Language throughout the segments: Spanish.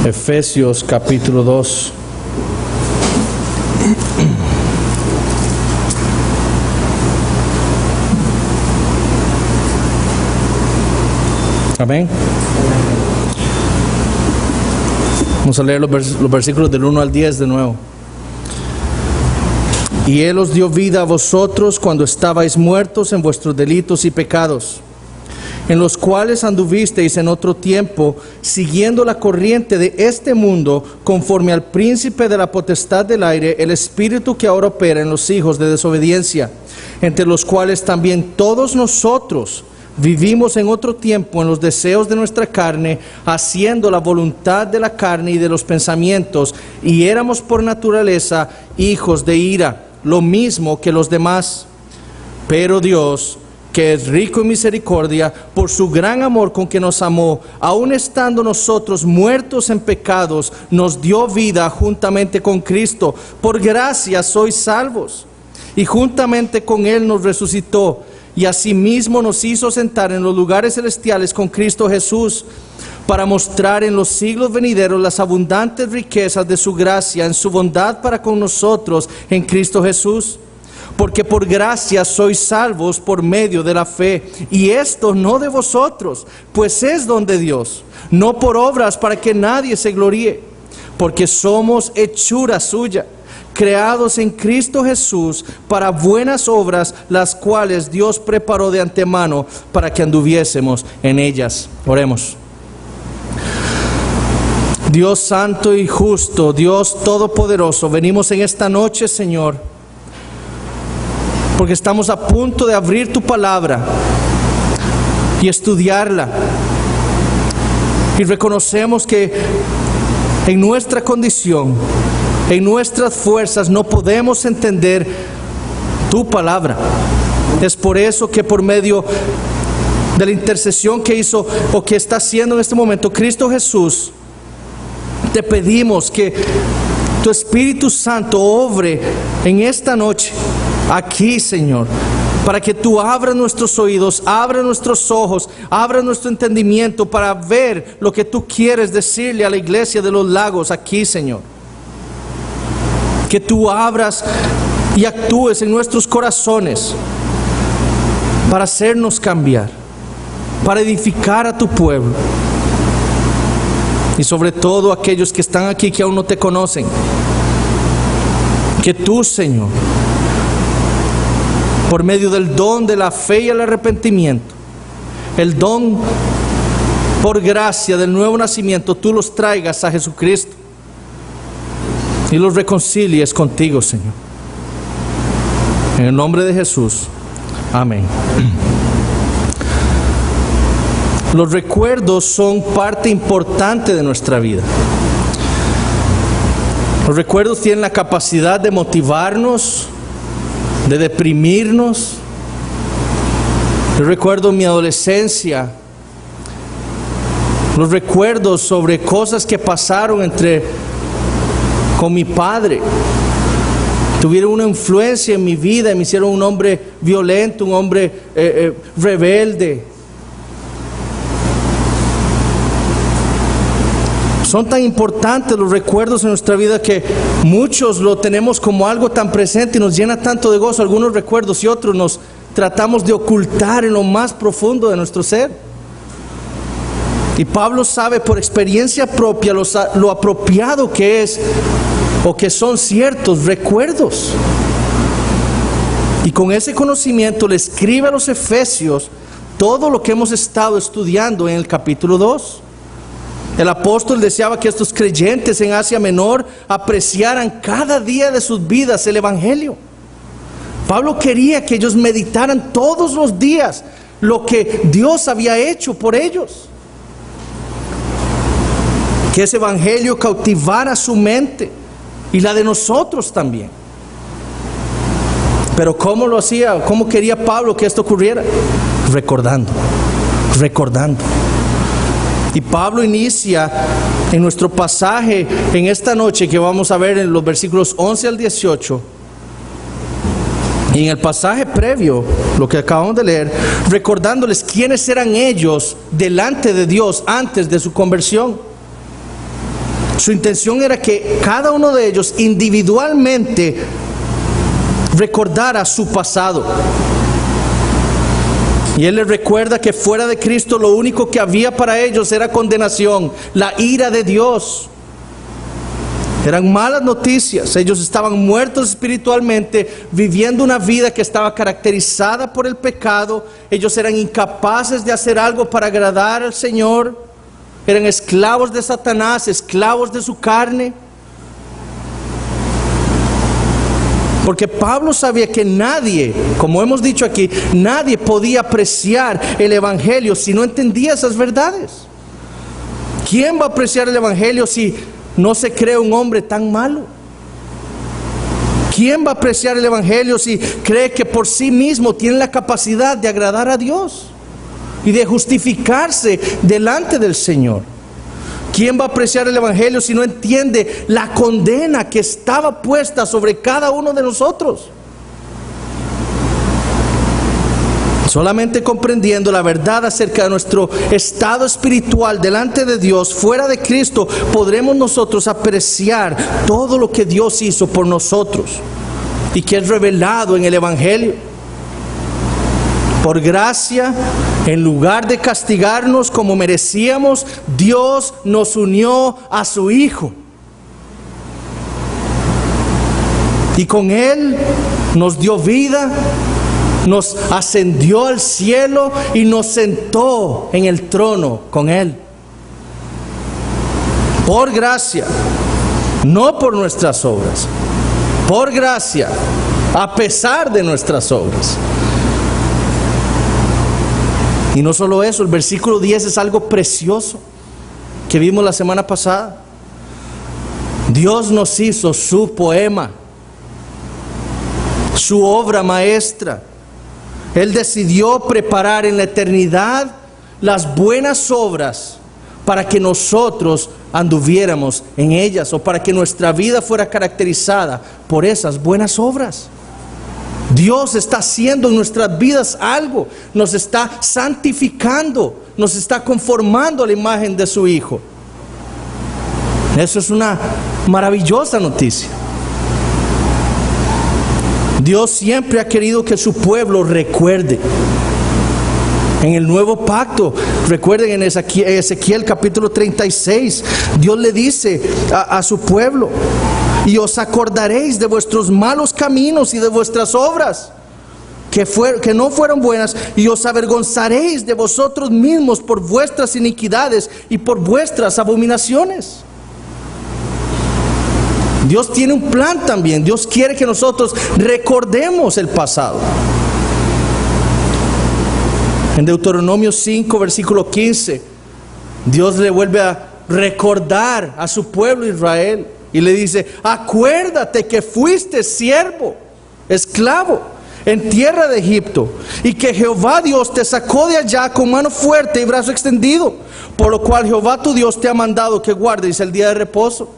Efesios capítulo 2. Amén. Vamos a leer los versículos del 1 al 10 de nuevo. Y Él os dio vida a vosotros cuando estabais muertos en vuestros delitos y pecados, en los cuales anduvisteis en otro tiempo, siguiendo la corriente de este mundo, conforme al príncipe de la potestad del aire, el espíritu que ahora opera en los hijos de desobediencia, entre los cuales también todos nosotros vivimos en otro tiempo en los deseos de nuestra carne, haciendo la voluntad de la carne y de los pensamientos, y éramos por naturaleza hijos de ira, lo mismo que los demás. Pero Dios, que es rico en misericordia, por su gran amor con que nos amó, aun estando nosotros muertos en pecados, nos dio vida juntamente con Cristo. Por gracia sois salvos, y juntamente con Él nos resucitó, y asimismo nos hizo sentar en los lugares celestiales con Cristo Jesús, para mostrar en los siglos venideros las abundantes riquezas de su gracia en su bondad para con nosotros en Cristo Jesús. Porque por gracia sois salvos por medio de la fe, y esto no de vosotros, pues es don de Dios, no por obras para que nadie se gloríe, porque somos hechura suya, creados en Cristo Jesús para buenas obras, las cuales Dios preparó de antemano para que anduviésemos en ellas. Oremos. Dios santo y justo, Dios todopoderoso, venimos en esta noche, Señor, porque estamos a punto de abrir tu palabra y estudiarla, y reconocemos que en nuestra condición, en nuestras fuerzas, no podemos entender tu palabra. Es por eso que por medio de la intercesión que hizo o que está haciendo en este momento Cristo Jesús, te pedimos que tu Espíritu Santo obre en esta noche aquí, Señor, para que tú abras nuestros oídos, abras nuestros ojos, abras nuestro entendimiento para ver lo que tú quieres decirle a la iglesia de los Lagos aquí, Señor. Que tú abras y actúes en nuestros corazones para hacernos cambiar, para edificar a tu pueblo. Y sobre todo aquellos que están aquí que aún no te conocen, que tú, Señor, por medio del don de la fe y el arrepentimiento, el don por gracia del nuevo nacimiento, tú los traigas a Jesucristo y los reconcilies contigo, Señor. En el nombre de Jesús, amén. Los recuerdos son parte importante de nuestra vida. Los recuerdos tienen la capacidad de motivarnos, de deprimirnos. Yo recuerdo mi adolescencia, los recuerdos sobre cosas que pasaron con mi padre, tuvieron una influencia en mi vida y me hicieron un hombre violento, un hombre rebelde. Son tan importantes los recuerdos en nuestra vida que muchos lo tenemos como algo tan presente y nos llena tanto de gozo algunos recuerdos, y otros nos tratamos de ocultar en lo más profundo de nuestro ser. Y Pablo sabe por experiencia propia lo apropiado que es o que son ciertos recuerdos. Y con ese conocimiento le escribe a los Efesios todo lo que hemos estado estudiando en el capítulo 2. El apóstol deseaba que estos creyentes en Asia Menor apreciaran cada día de sus vidas el Evangelio. Pablo quería que ellos meditaran todos los días lo que Dios había hecho por ellos. Que ese Evangelio cautivara su mente y la de nosotros también. Pero ¿cómo lo hacía? ¿Cómo quería Pablo que esto ocurriera? Recordando. Y Pablo inicia en nuestro pasaje en esta noche que vamos a ver en los versículos 11 al 18. Y en el pasaje previo, lo que acabamos de leer, recordándoles quiénes eran ellos delante de Dios antes de su conversión. Su intención era que cada uno de ellos individualmente recordara su pasado. Y Él les recuerda que fuera de Cristo lo único que había para ellos era condenación, la ira de Dios. Eran malas noticias. Ellos estaban muertos espiritualmente, viviendo una vida que estaba caracterizada por el pecado. Ellos eran incapaces de hacer algo para agradar al Señor. Eran esclavos de Satanás, esclavos de su carne. Porque Pablo sabía que nadie, como hemos dicho aquí, nadie podía apreciar el Evangelio si no entendía esas verdades. ¿Quién va a apreciar el Evangelio si no se cree un hombre tan malo? ¿Quién va a apreciar el Evangelio si cree que por sí mismo tiene la capacidad de agradar a Dios y de justificarse delante del Señor? ¿Quién va a apreciar el Evangelio si no entiende la condena que estaba puesta sobre cada uno de nosotros? Solamente comprendiendo la verdad acerca de nuestro estado espiritual delante de Dios, fuera de Cristo, podremos nosotros apreciar todo lo que Dios hizo por nosotros y que es revelado en el Evangelio. Por gracia, en lugar de castigarnos como merecíamos, Dios nos unió a su Hijo. Y con Él nos dio vida, nos ascendió al cielo y nos sentó en el trono con Él. Por gracia, no por nuestras obras. Por gracia, a pesar de nuestras obras. Y no solo eso, el versículo 10 es algo precioso que vimos la semana pasada. Dios nos hizo su poema, su obra maestra. Él decidió preparar en la eternidad las buenas obras para que nosotros anduviéramos en ellas, o para que nuestra vida fuera caracterizada por esas buenas obras. Dios está haciendo en nuestras vidas algo, nos está santificando, nos está conformando a la imagen de su Hijo. Eso es una maravillosa noticia. Dios siempre ha querido que su pueblo recuerde. En el nuevo pacto, recuerden en Ezequiel capítulo 36, Dios le dice a su pueblo: y os acordaréis de vuestros malos caminos y de vuestras obras que no fueron buenas, y os avergonzaréis de vosotros mismos por vuestras iniquidades y por vuestras abominaciones. Dios tiene un plan también. Dios quiere que nosotros recordemos el pasado. En Deuteronomio 5, versículo 15, Dios le vuelve a recordar a su pueblo Israel y le dice: acuérdate que fuiste siervo, esclavo en tierra de Egipto, y que Jehová Dios te sacó de allá con mano fuerte y brazo extendido, por lo cual Jehová tu Dios te ha mandado que guardes el día de reposo.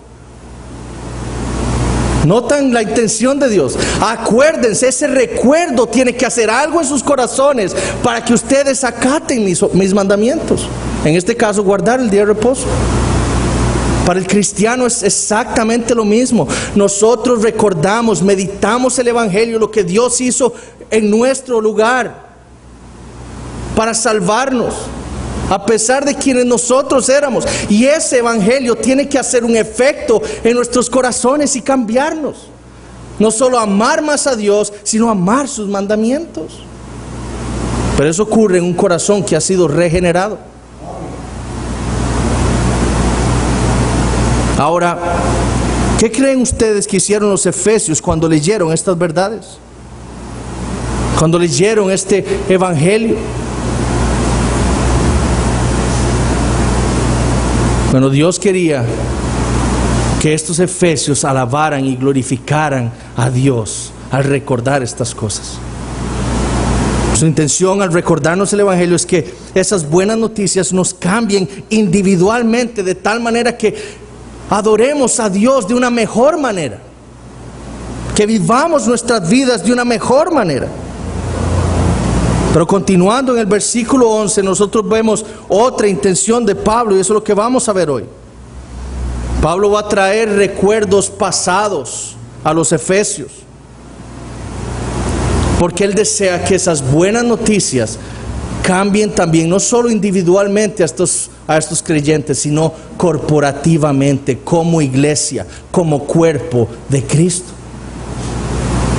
Notan la intención de Dios. Acuérdense, ese recuerdo tiene que hacer algo en sus corazones para que ustedes acaten mis mandamientos. En este caso, guardar el día de reposo. Para el cristiano es exactamente lo mismo. Nosotros recordamos, meditamos el Evangelio, lo que Dios hizo en nuestro lugar para salvarnos, a pesar de quienes nosotros éramos. Y ese Evangelio tiene que hacer un efecto en nuestros corazones y cambiarnos. No solo amar más a Dios, sino amar sus mandamientos. Pero eso ocurre en un corazón que ha sido regenerado. Ahora, ¿qué creen ustedes que hicieron los efesios cuando leyeron estas verdades? Cuando leyeron este Evangelio. Bueno, Dios quería que estos efesios alabaran y glorificaran a Dios al recordar estas cosas. Su intención al recordarnos el Evangelio es que esas buenas noticias nos cambien individualmente de tal manera que adoremos a Dios de una mejor manera, que vivamos nuestras vidas de una mejor manera. Pero continuando en el versículo 11, nosotros vemos otra intención de Pablo, y eso es lo que vamos a ver hoy. Pablo va a traer recuerdos pasados a los efesios, porque él desea que esas buenas noticias cambien también, no solo individualmente a estos creyentes, sino corporativamente, como iglesia, como cuerpo de Cristo.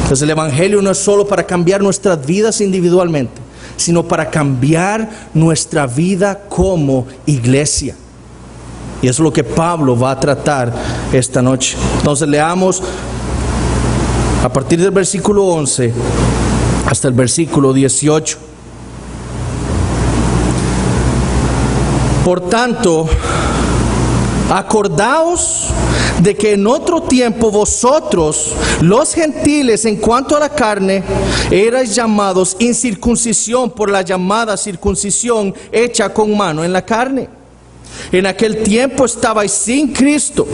Entonces el Evangelio no es solo para cambiar nuestras vidas individualmente, sino para cambiar nuestra vida como iglesia. Y eso es lo que Pablo va a tratar esta noche. Entonces leamos a partir del versículo 11 hasta el versículo 18. Por tanto, acordaos de que en otro tiempo vosotros, los gentiles, en cuanto a la carne, erais llamados incircuncisión por la llamada circuncisión hecha con mano en la carne. En aquel tiempo estabais sin Cristo,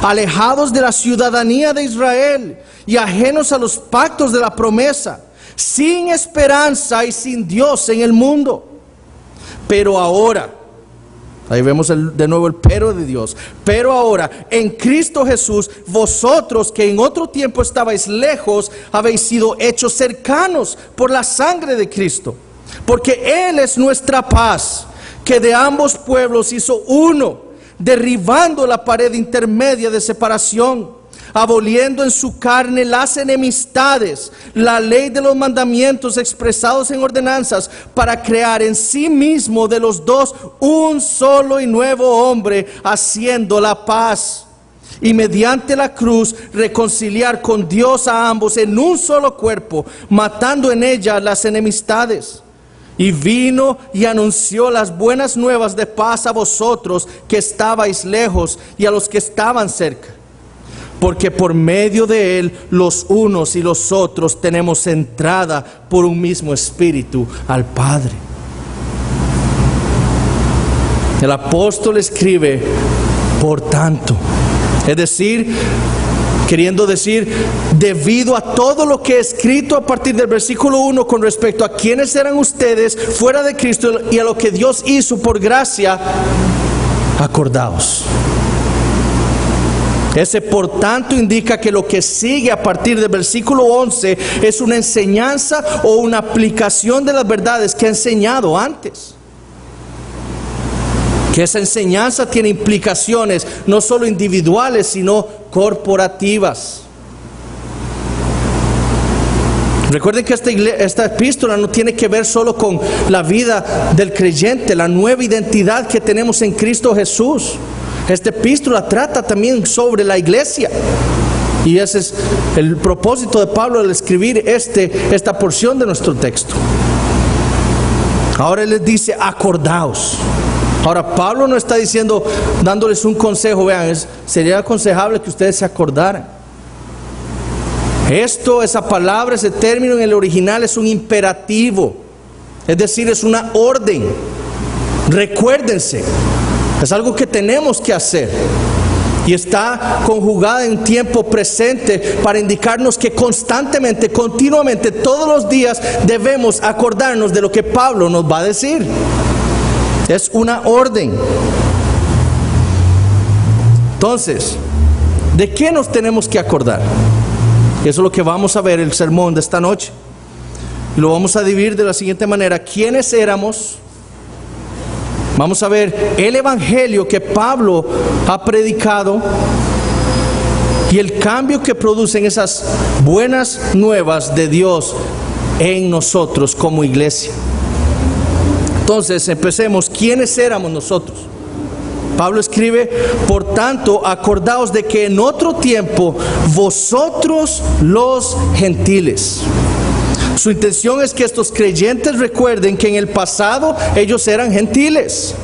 alejados de la ciudadanía de Israel y ajenos a los pactos de la promesa, sin esperanza y sin Dios en el mundo. Pero ahora, ahí vemos de nuevo el pero de Dios. Pero ahora, en Cristo Jesús, vosotros que en otro tiempo estabais lejos, habéis sido hechos cercanos por la sangre de Cristo. Porque Él es nuestra paz, que de ambos pueblos hizo uno, derribando la pared intermedia de separación, aboliendo en su carne las enemistades, la ley de los mandamientos expresados en ordenanzas, para crear en sí mismo de los dos un solo y nuevo hombre, haciendo la paz, y mediante la cruz reconciliar con Dios a ambos en un solo cuerpo, matando en ella las enemistades. Y vino y anunció las buenas nuevas de paz a vosotros que estabais lejos y a los que estaban cerca. Porque por medio de Él los unos y los otros tenemos entrada por un mismo espíritu al Padre. El apóstol escribe, por tanto, es decir, queriendo decir, debido a todo lo que he escrito a partir del versículo 1 con respecto a quiénes eran ustedes fuera de Cristo y a lo que Dios hizo por gracia, acordaos. Ese por tanto indica que lo que sigue a partir del versículo 11 es una enseñanza o una aplicación de las verdades que ha enseñado antes. Que esa enseñanza tiene implicaciones no solo individuales, sino corporativas. Recuerden que esta epístola no tiene que ver solo con la vida del creyente, la nueva identidad que tenemos en Cristo Jesús. Esta epístola trata también sobre la iglesia. Y ese es el propósito de Pablo al escribir esta porción de nuestro texto. Ahora él les dice, acordaos. Ahora Pablo no está diciendo, dándoles un consejo, vean, sería aconsejable que ustedes se acordaran. Esa palabra, ese término en el original es un imperativo, es decir, es una orden. Recuérdense, es algo que tenemos que hacer. Y está conjugada en tiempo presente para indicarnos que constantemente, continuamente, todos los días debemos acordarnos de lo que Pablo nos va a decir. Es una orden. Entonces, ¿de qué nos tenemos que acordar? Eso es lo que vamos a ver el sermón de esta noche. Y lo vamos a dividir de la siguiente manera. ¿Quiénes éramos? Vamos a ver el evangelio que Pablo ha predicado y el cambio que producen esas buenas nuevas de Dios en nosotros como iglesia. Entonces, empecemos. ¿Quiénes éramos nosotros? Pablo escribe, por tanto, acordaos de que en otro tiempo vosotros los gentiles. Su intención es que estos creyentes recuerden que en el pasado ellos eran gentiles.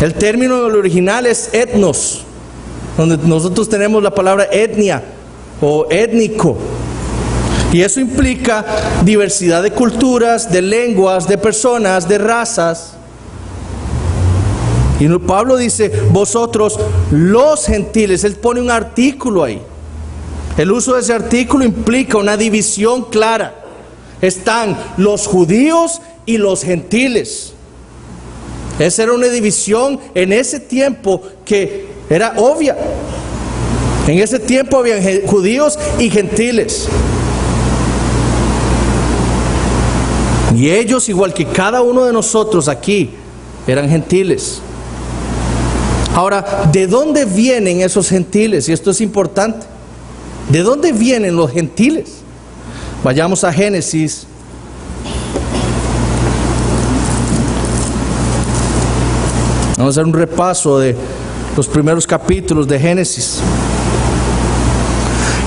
El término en el original es etnos, donde nosotros tenemos la palabra etnia o étnico. Y eso implica diversidad de culturas, de lenguas, de personas, de razas. Y Pablo dice, vosotros los gentiles. Él pone un artículo ahí. El uso de ese artículo implica una división clara. Están los judíos y los gentiles. Esa era una división en ese tiempo que era obvia. En ese tiempo había judíos y gentiles. Y ellos, igual que cada uno de nosotros aquí, eran gentiles. Ahora, ¿de dónde vienen esos gentiles? Y esto es importante. ¿De dónde vienen los gentiles? Vayamos a Génesis. Vamos a hacer un repaso de los primeros capítulos de Génesis.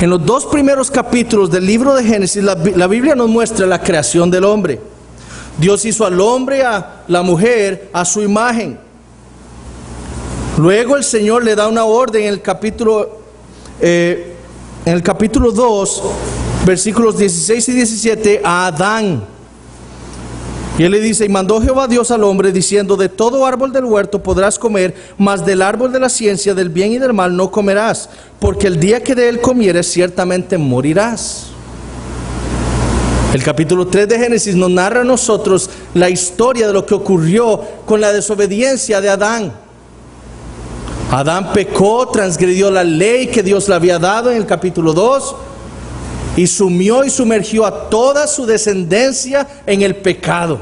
En los dos primeros capítulos del libro de Génesis, la Biblia nos muestra la creación del hombre. Dios hizo al hombre, a la mujer, a su imagen. Luego el Señor le da una orden en el capítulo 2, versículos 16 y 17, a Adán. Y él le dice: y mandó Jehová Dios al hombre, diciendo: de todo árbol del huerto podrás comer, mas del árbol de la ciencia del bien y del mal no comerás, porque el día que de él comieres ciertamente morirás. El capítulo 3 de Génesis nos narra a nosotros la historia de lo que ocurrió con la desobediencia de Adán. Adán pecó, transgredió la ley que Dios le había dado en el capítulo 2 y sumió y sumergió a toda su descendencia en el pecado.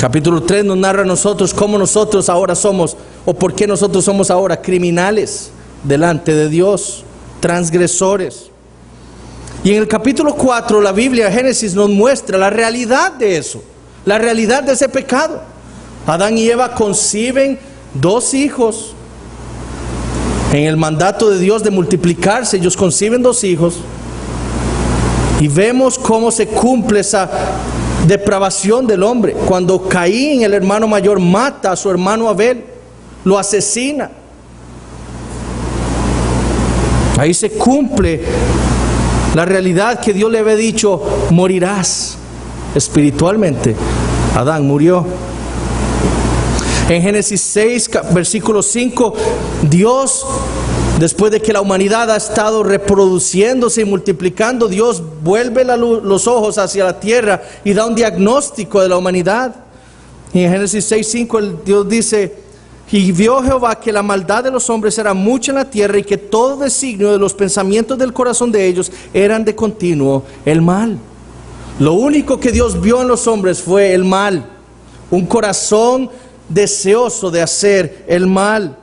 Capítulo 3 nos narra a nosotros cómo nosotros ahora somos, o por qué nosotros somos ahora criminales delante de Dios, transgresores. Y en el capítulo 4 la Biblia, Génesis, nos muestra la realidad de eso, la realidad de ese pecado. Adán y Eva conciben 2 hijos. En el mandato de Dios de multiplicarse, ellos conciben 2 hijos. Y vemos cómo se cumple esa depravación del hombre. Cuando Caín, el hermano mayor, mata a su hermano Abel, lo asesina. Ahí se cumple la realidad que Dios le había dicho: morirás espiritualmente. Adán murió. En Génesis 6, versículo 5, Dios, después de que la humanidad ha estado reproduciéndose y multiplicando, Dios vuelve los ojos hacia la tierra y da un diagnóstico de la humanidad. Y en Génesis 6, 5, Dios dice: y vio Jehová que la maldad de los hombres era mucha en la tierra, y que todo designio de los pensamientos del corazón de ellos eran de continuo el mal. Lo único que Dios vio en los hombres fue el mal, un corazón deseoso de hacer el mal.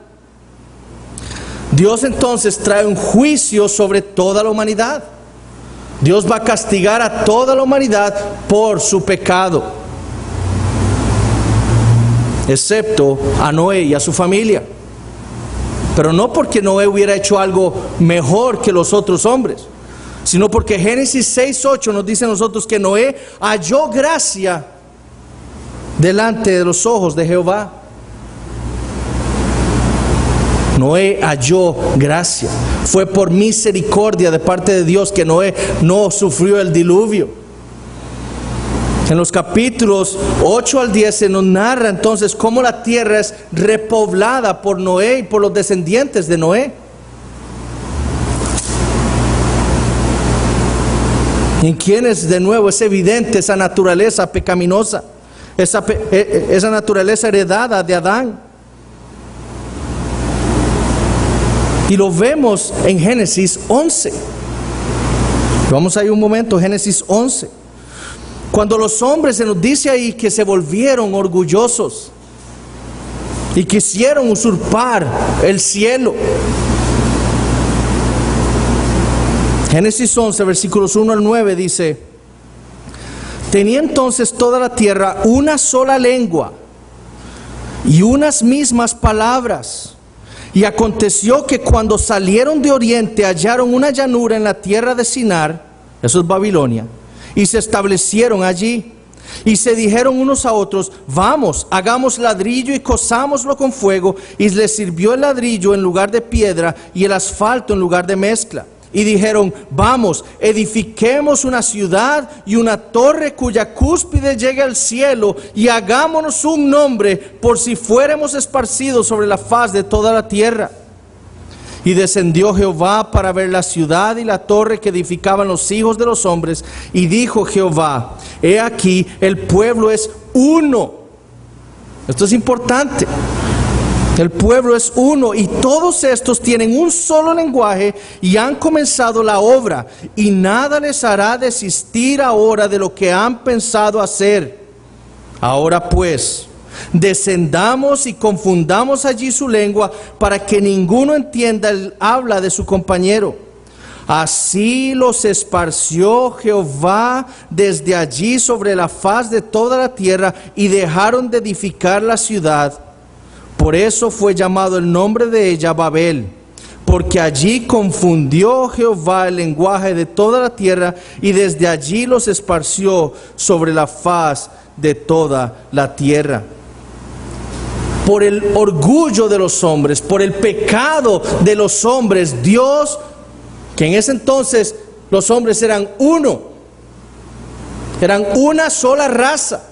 Dios entonces trae un juicio sobre toda la humanidad. Dios va a castigar a toda la humanidad por su pecado, excepto a Noé y a su familia. Pero no porque Noé hubiera hecho algo mejor que los otros hombres, sino porque Génesis 6:8 nos dice a nosotros que Noé halló gracia delante de los ojos de Jehová. Noé halló gracia. Fue por misericordia de parte de Dios que Noé no sufrió el diluvio. En los capítulos 8 al 10 se nos narra entonces cómo la tierra es repoblada por Noé y por los descendientes de Noé. En quienes de nuevo es evidente esa naturaleza pecaminosa, esa naturaleza heredada de Adán. Y lo vemos en Génesis 11. Vamos ahí un momento, Génesis 11. Cuando los hombres, se nos dice ahí que se volvieron orgullosos y quisieron usurpar el cielo. Génesis 11, versículos 1 al 9 dice: tenía entonces toda la tierra una sola lengua y unas mismas palabras. Y aconteció que cuando salieron de oriente hallaron una llanura en la tierra de Sinar, eso es Babilonia, y se establecieron allí. Y se dijeron unos a otros: vamos, hagamos ladrillo y cozámoslo con fuego. Y les sirvió el ladrillo en lugar de piedra y el asfalto en lugar de mezcla. Y dijeron: vamos, edifiquemos una ciudad y una torre cuya cúspide llegue al cielo, y hagámonos un nombre, por si fuéramos esparcidos sobre la faz de toda la tierra. Y descendió Jehová para ver la ciudad y la torre que edificaban los hijos de los hombres. Y dijo Jehová: he aquí, el pueblo es uno. Esto es importante. El pueblo es uno y todos estos tienen un solo lenguaje y han comenzado la obra, y nada les hará desistir ahora de lo que han pensado hacer. Ahora pues, descendamos y confundamos allí su lengua para que ninguno entienda el habla de su compañero. Así los esparció Jehová desde allí sobre la faz de toda la tierra, y dejaron de edificar la ciudad. Por eso fue llamado el nombre de ella Babel, porque allí confundió Jehová el lenguaje de toda la tierra, y desde allí los esparció sobre la faz de toda la tierra. Por el orgullo de los hombres, por el pecado de los hombres, Dios, que en ese entonces los hombres eran uno, eran una sola raza,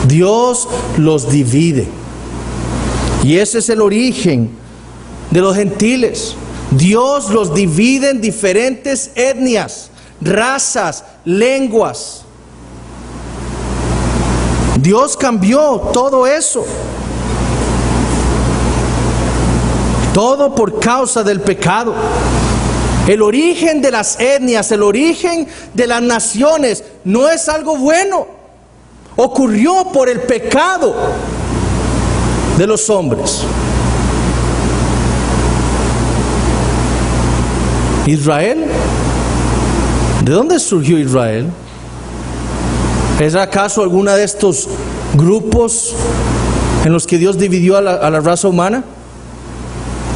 Dios los divide. Y ese es el origen de los gentiles. Dios los divide en diferentes etnias, razas, lenguas. Dios cambió todo eso. Todo por causa del pecado. El origen de las etnias, el origen de las naciones no es algo bueno. Ocurrió por el pecado de los hombres. Israel, ¿de dónde surgió Israel? ¿Es acaso alguna de estos grupos en los que Dios dividió a la raza humana?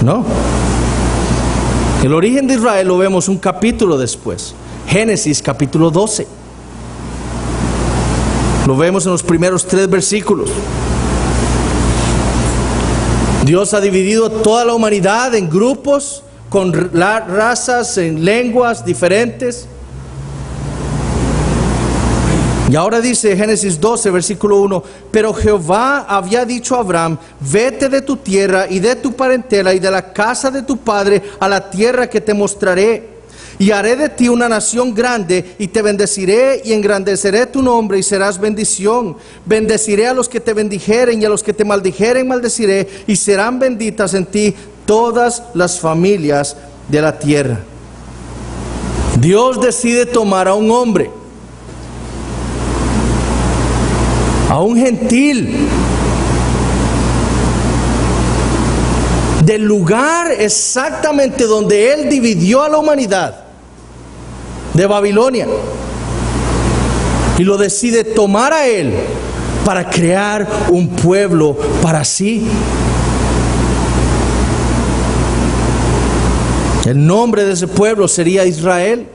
No. El origen de Israel lo vemos un capítulo después, Génesis capítulo 12. Lo vemos en los primeros 3 versículos. Dios ha dividido toda la humanidad en grupos, con razas, en lenguas diferentes. Y ahora dice Génesis 12, versículo 1, pero Jehová había dicho a Abraham, vete de tu tierra y de tu parentela y de la casa de tu padre a la tierra que te mostraré. Y haré de ti una nación grande, y te bendeciré y engrandeceré tu nombre, y serás bendición. Bendeciré a los que te bendijeren, y a los que te maldijeren maldeciré, y serán benditas en ti todas las familias de la tierra. Dios decide tomar a un hombre, a un gentil, del lugar exactamente donde Él dividió a la humanidad, de Babilonia, y lo decide tomar a Él para crear un pueblo para sí. El nombre de ese pueblo sería Israel.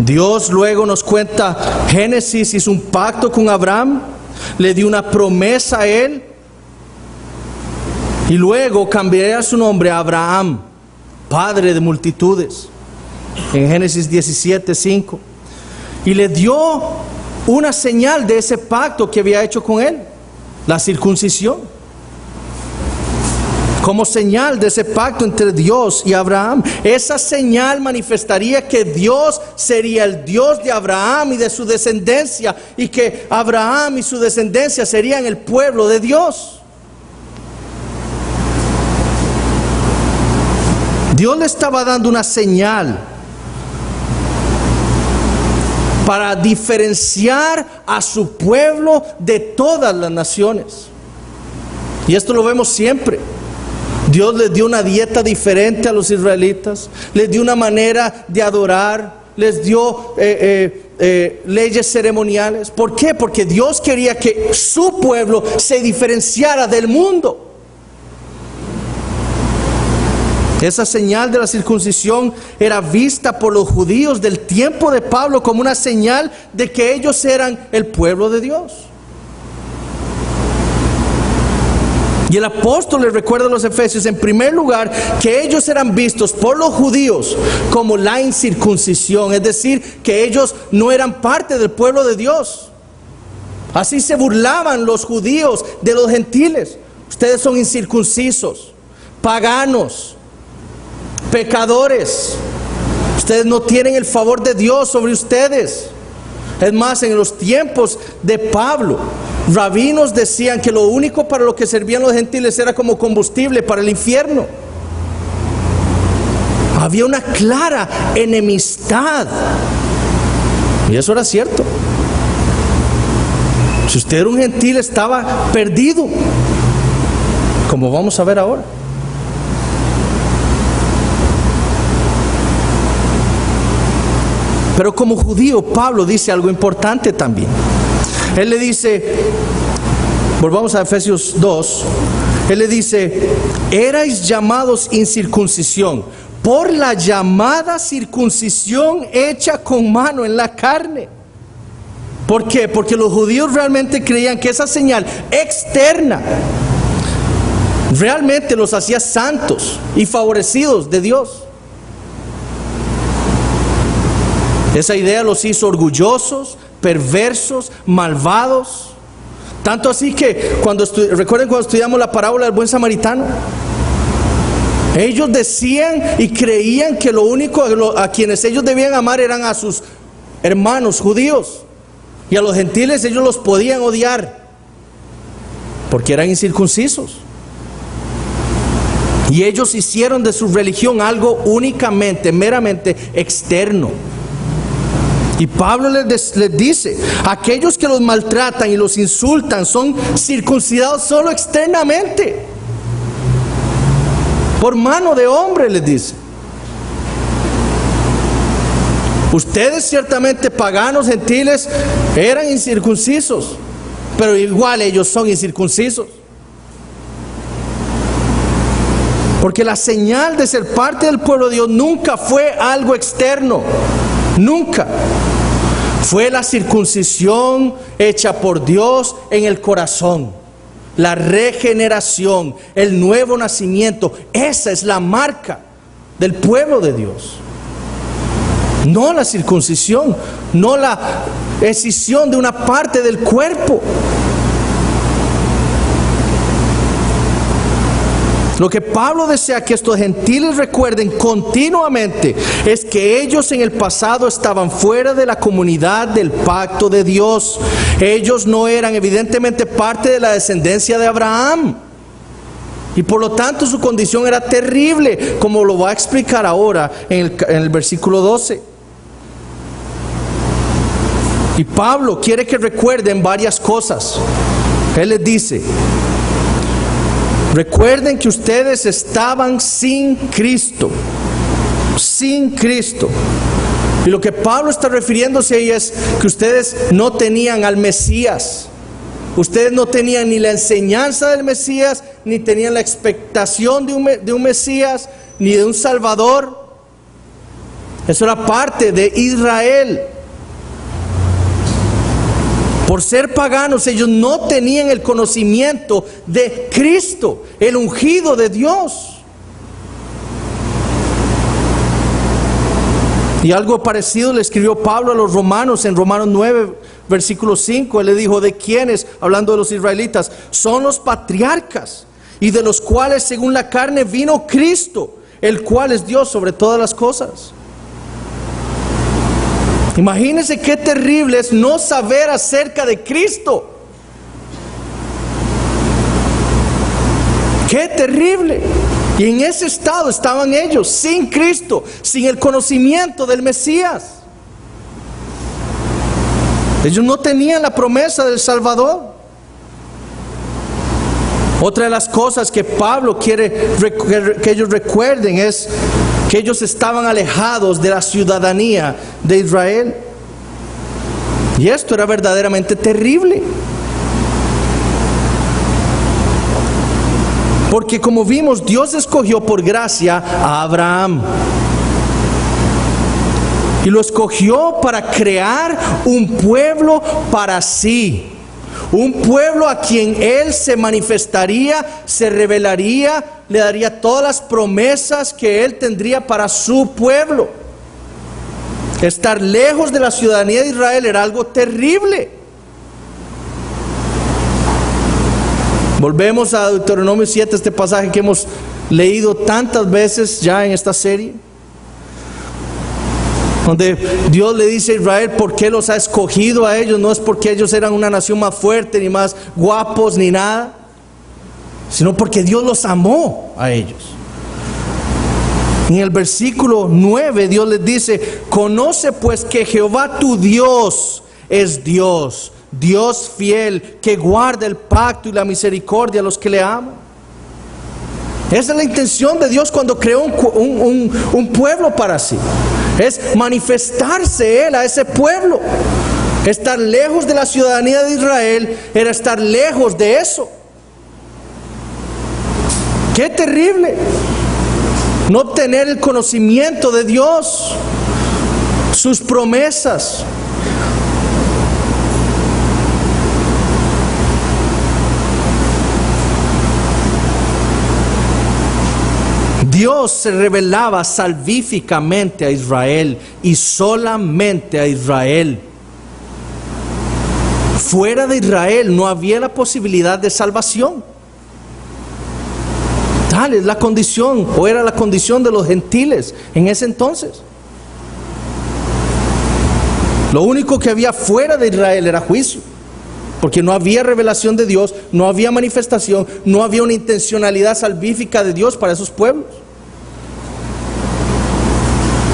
Dios luego nos cuenta, Génesis hizo un pacto con Abraham, le dio una promesa a él, y luego cambiaría su nombre a Abraham, padre de multitudes, en Génesis 17:5, y le dio una señal de ese pacto que había hecho con él, la circuncisión, como señal de ese pacto entre Dios y Abraham. Esa señal manifestaría que Dios sería el Dios de Abraham y de su descendencia, y que Abraham y su descendencia serían el pueblo de Dios. Dios le estaba dando una señal para diferenciar a su pueblo de todas las naciones. Y esto lo vemos siempre. Dios les dio una dieta diferente a los israelitas, les dio una manera de adorar, les dio leyes ceremoniales. ¿Por qué? Porque Dios quería que su pueblo se diferenciara del mundo. Esa señal de la circuncisión era vista por los judíos del tiempo de Pablo como una señal de que ellos eran el pueblo de Dios. Y el apóstol les recuerda a los efesios, en primer lugar, que ellos eran vistos por los judíos como la incircuncisión, es decir, que ellos no eran parte del pueblo de Dios. Así se burlaban los judíos de los gentiles. Ustedes son incircuncisos, paganos, pecadores. Ustedes no tienen el favor de Dios sobre ustedes. Es más, en los tiempos de Pablo, rabinos decían que lo único para lo que servían los gentiles era como combustible para el infierno. Había una clara enemistad. Y eso era cierto. Si usted era un gentil, estaba perdido, como vamos a ver ahora. Pero como judío, Pablo dice algo importante también. Él le dice, volvamos a Efesios 2, él le dice: erais llamados incircuncisión por la llamada circuncisión hecha con mano en la carne. ¿Por qué? Porque los judíos realmente creían que esa señal externa realmente los hacía santos y favorecidos de Dios. Esa idea los hizo orgullosos, perversos, malvados. Tanto así que recuerden cuando estudiamos la parábola del buen samaritano, ellos decían y creían que lo único a quienes ellos debían amar eran a sus hermanos judíos, y a los gentiles ellos los podían odiar porque eran incircuncisos. Y ellos hicieron de su religión algo únicamente, meramente externo. Y Pablo les dice: aquellos que los maltratan y los insultan son circuncidados solo externamente, por mano de hombre, les dice. Ustedes ciertamente, paganos, gentiles, eran incircuncisos, pero igual ellos son incircuncisos. Porque la señal de ser parte del pueblo de Dios nunca fue algo externo. Nunca. Fue la circuncisión hecha por Dios en el corazón. La regeneración, el nuevo nacimiento. Esa es la marca del pueblo de Dios. No la circuncisión, no la escisión de una parte del cuerpo. Lo que Pablo desea que estos gentiles recuerden continuamente es que ellos en el pasado estaban fuera de la comunidad del pacto de Dios. Ellos no eran evidentemente parte de la descendencia de Abraham, y por lo tanto su condición era terrible, como lo va a explicar ahora en el versículo 12. Y Pablo quiere que recuerden varias cosas. Él les dice: recuerden que ustedes estaban sin Cristo. Sin Cristo. Y lo que Pablo está refiriéndose ahí es que ustedes no tenían al Mesías. Ustedes no tenían ni la enseñanza del Mesías, ni tenían la expectación de un Mesías, ni de un Salvador. Eso era parte de Israel. Por ser paganos, ellos no tenían el conocimiento de Cristo, el ungido de Dios. Y algo parecido le escribió Pablo a los romanos en Romanos 9, versículo 5. Él le dijo: ¿de quiénes? Hablando de los israelitas, son los patriarcas, y de los cuales según la carne vino Cristo, el cual es Dios sobre todas las cosas. Imagínense qué terrible es no saber acerca de Cristo. Qué terrible. Y en ese estado estaban ellos, sin Cristo, sin el conocimiento del Mesías. Ellos no tenían la promesa del Salvador. Otra de las cosas que Pablo quiere que ellos recuerden es que ellos estaban alejados de la ciudadanía de Israel. Y esto era verdaderamente terrible. Porque como vimos, Dios escogió por gracia a Abraham. Y lo escogió para crear un pueblo para sí. Un pueblo a quien Él se manifestaría, se revelaría, le daría todas las promesas que Él tendría para su pueblo. Estar lejos de la ciudadanía de Israel era algo terrible. Volvemos a Deuteronomio 7, este pasaje que hemos leído tantas veces ya en esta serie. donde Dios le dice a Israel por qué los ha escogido a ellos. No es porque ellos eran una nación más fuerte, ni más guapos, ni nada, sino porque Dios los amó a ellos. En el versículo 9 Dios les dice: conoce pues que Jehová tu Dios es Dios, Dios fiel, que guarda el pacto y la misericordia a los que le aman. Esa es la intención de Dios cuando creó un pueblo para sí. Es manifestarse Él a ese pueblo. Estar lejos de la ciudadanía de Israel era estar lejos de eso. ¡Qué terrible! No obtener el conocimiento de Dios, sus promesas. Dios se revelaba salvíficamente a Israel y solamente a Israel. Fuera de Israel no había la posibilidad de salvación. Tal es la condición, o era la condición de los gentiles en ese entonces. Lo único que había fuera de Israel era juicio, porque no había revelación de Dios, no había manifestación, no había una intencionalidad salvífica de Dios para esos pueblos.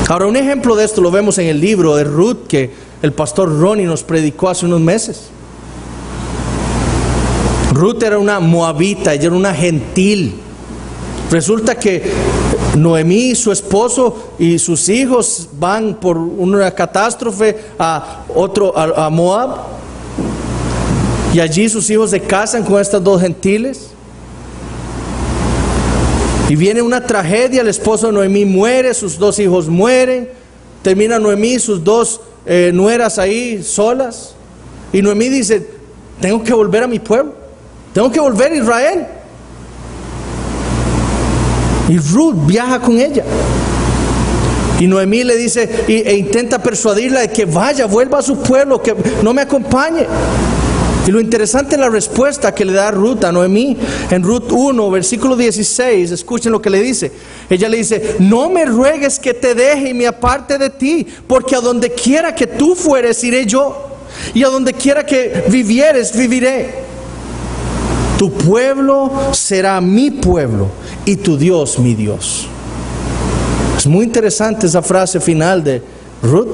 Ahora, un ejemplo de esto lo vemos en el libro de Ruth, que el pastor Ronnie nos predicó hace unos meses. Ruth era una moabita, ella era una gentil. Resulta que Noemí, su esposo y sus hijos van por una catástrofe a Moab, y allí sus hijos se casan con estas dos gentiles. Y viene una tragedia, el esposo de Noemí muere, sus dos hijos mueren, termina Noemí y sus dos nueras ahí solas. Y Noemí dice: tengo que volver a mi pueblo, tengo que volver a Israel. Y Ruth viaja con ella. Y Noemí le dice e intenta persuadirla de que vaya, vuelva a su pueblo, que no me acompañe. Y lo interesante es la respuesta que le da Ruth a Noemí. En Ruth 1, versículo 16, escuchen lo que le dice. Ella le dice: no me ruegues que te deje y me aparte de ti, porque a donde quiera que tú fueres, iré yo, y a donde quiera que vivieres, viviré. Tu pueblo será mi pueblo, y tu Dios mi Dios. Es muy interesante esa frase final de Ruth,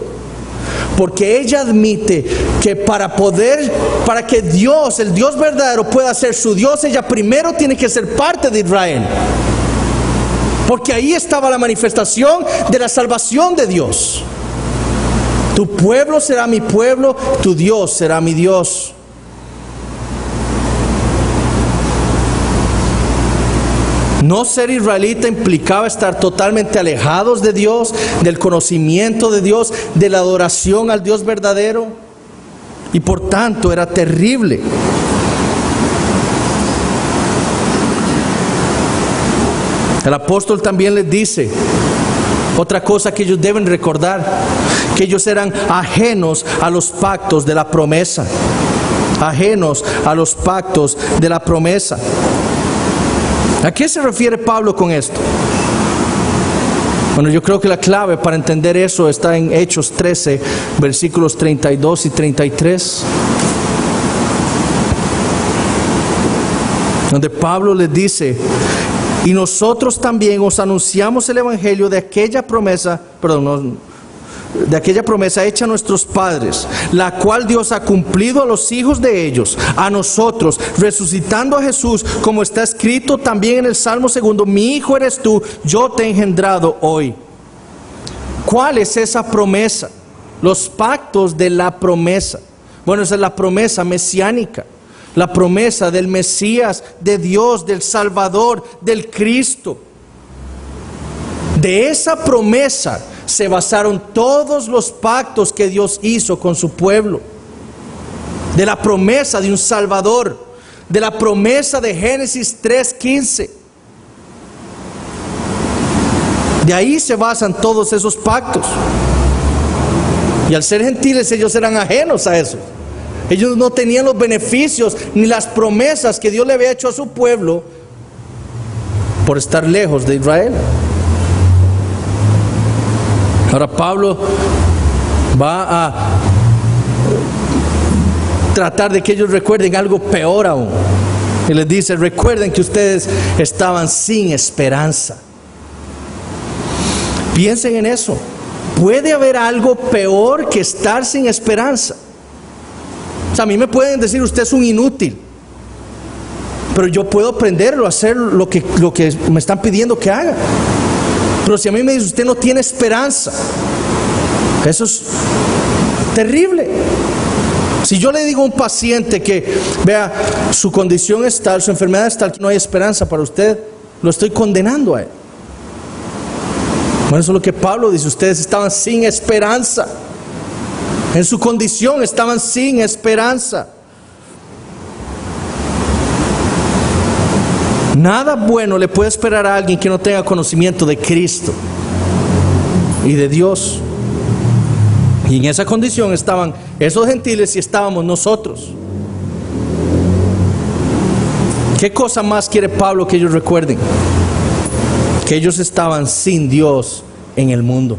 porque ella admite que para que Dios, el Dios verdadero, pueda ser su Dios, ella primero tiene que ser parte de Israel, porque ahí estaba la manifestación de la salvación de Dios. Tu pueblo será mi pueblo, tu Dios será mi Dios. No ser israelita implicaba estar totalmente alejados de Dios, del conocimiento de Dios, de la adoración al Dios verdadero, y por tanto era terrible. El apóstol también les dice otra cosa que ellos deben recordar: que ellos eran ajenos a los pactos de la promesa. Ajenos a los pactos de la promesa. ¿A qué se refiere Pablo con esto? Bueno, yo creo que la clave para entender eso está en Hechos 13, versículos 32 y 33. Donde Pablo les dice: y nosotros también os anunciamos el evangelio de aquella promesa, de aquella promesa hecha a nuestros padres, la cual Dios ha cumplido a los hijos de ellos, a nosotros, resucitando a Jesús, como está escrito también en el Salmo 2: mi hijo eres tú, yo te he engendrado hoy. ¿Cuál es esa promesa? Los pactos de la promesa. Bueno, esa es la promesa mesiánica, la promesa del Mesías, de Dios, del Salvador, del Cristo. De esa promesa se basaron todos los pactos que Dios hizo con su pueblo. De la promesa de un Salvador, de la promesa de Génesis 3:15. De ahí se basan todos esos pactos. Y al ser gentiles, ellos eran ajenos a eso. Ellos no tenían los beneficios ni las promesas que Dios le había hecho a su pueblo por estar lejos de Israel. Ahora Pablo va a tratar de que ellos recuerden algo peor aún. Y les dice: recuerden que ustedes estaban sin esperanza. Piensen en eso. ¿Puede haber algo peor que estar sin esperanza? O sea, a mí me pueden decir: usted es un inútil, pero yo puedo aprenderlo a hacer lo que me están pidiendo que haga. Pero si a mí me dice: usted no tiene esperanza, eso es terrible. Si yo le digo a un paciente que, vea, su condición es tal, su enfermedad es tal, que no hay esperanza para usted, lo estoy condenando a él. Bueno, eso es lo que Pablo dice: ustedes estaban sin esperanza. En su condición estaban sin esperanza. Nada bueno le puede esperar a alguien que no tenga conocimiento de Cristo y de Dios. Y en esa condición estaban esos gentiles y estábamos nosotros. ¿Qué cosa más quiere Pablo que ellos recuerden? Que ellos estaban sin Dios en el mundo.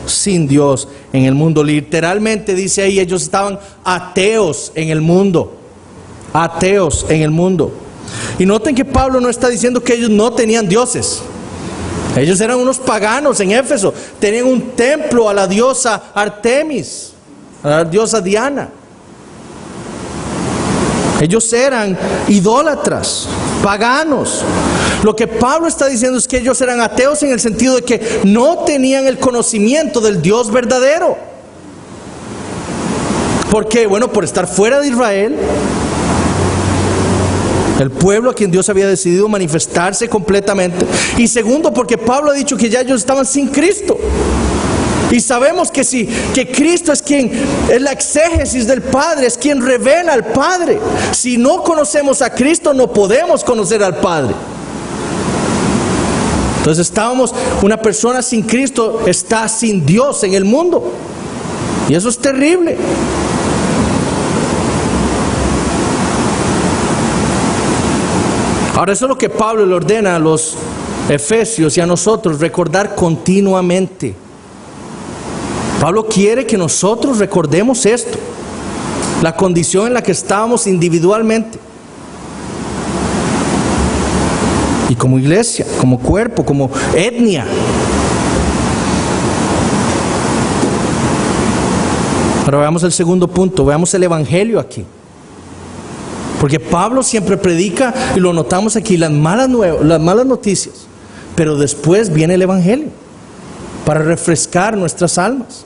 Sin Dios en el mundo. Literalmente dice ahí: ellos estaban ateos en el mundo. Ateos en el mundo. Y noten que Pablo no está diciendo que ellos no tenían dioses. Ellos eran unos paganos en Éfeso. Tenían un templo a la diosa Artemis, a la diosa Diana. Ellos eran idólatras, paganos. Lo que Pablo está diciendo es que ellos eran ateos en el sentido de que no tenían el conocimiento del Dios verdadero. ¿Por qué? Bueno, por estar fuera de Israel, el pueblo a quien Dios había decidido manifestarse completamente. Y segundo, porque Pablo ha dicho que ya ellos estaban sin Cristo. Y sabemos que Cristo es quien es la exégesis del Padre, es quien revela al Padre. Si no conocemos a Cristo, no podemos conocer al Padre. Entonces una persona sin Cristo está sin Dios en el mundo. Y eso es terrible. Ahora, eso es lo que Pablo le ordena a los efesios y a nosotros: recordar continuamente. Pablo quiere que nosotros recordemos esto, la condición en la que estábamos individualmente, y como iglesia, como cuerpo, como etnia. Ahora veamos el segundo punto, veamos el evangelio aquí. Porque Pablo siempre predica, y lo notamos aquí, las malas noticias, pero después viene el evangelio para refrescar nuestras almas,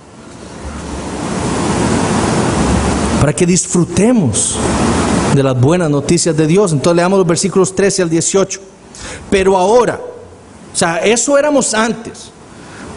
para que disfrutemos de las buenas noticias de Dios. Entonces leamos los versículos 13 al 18. Pero ahora, o sea, eso éramos antes.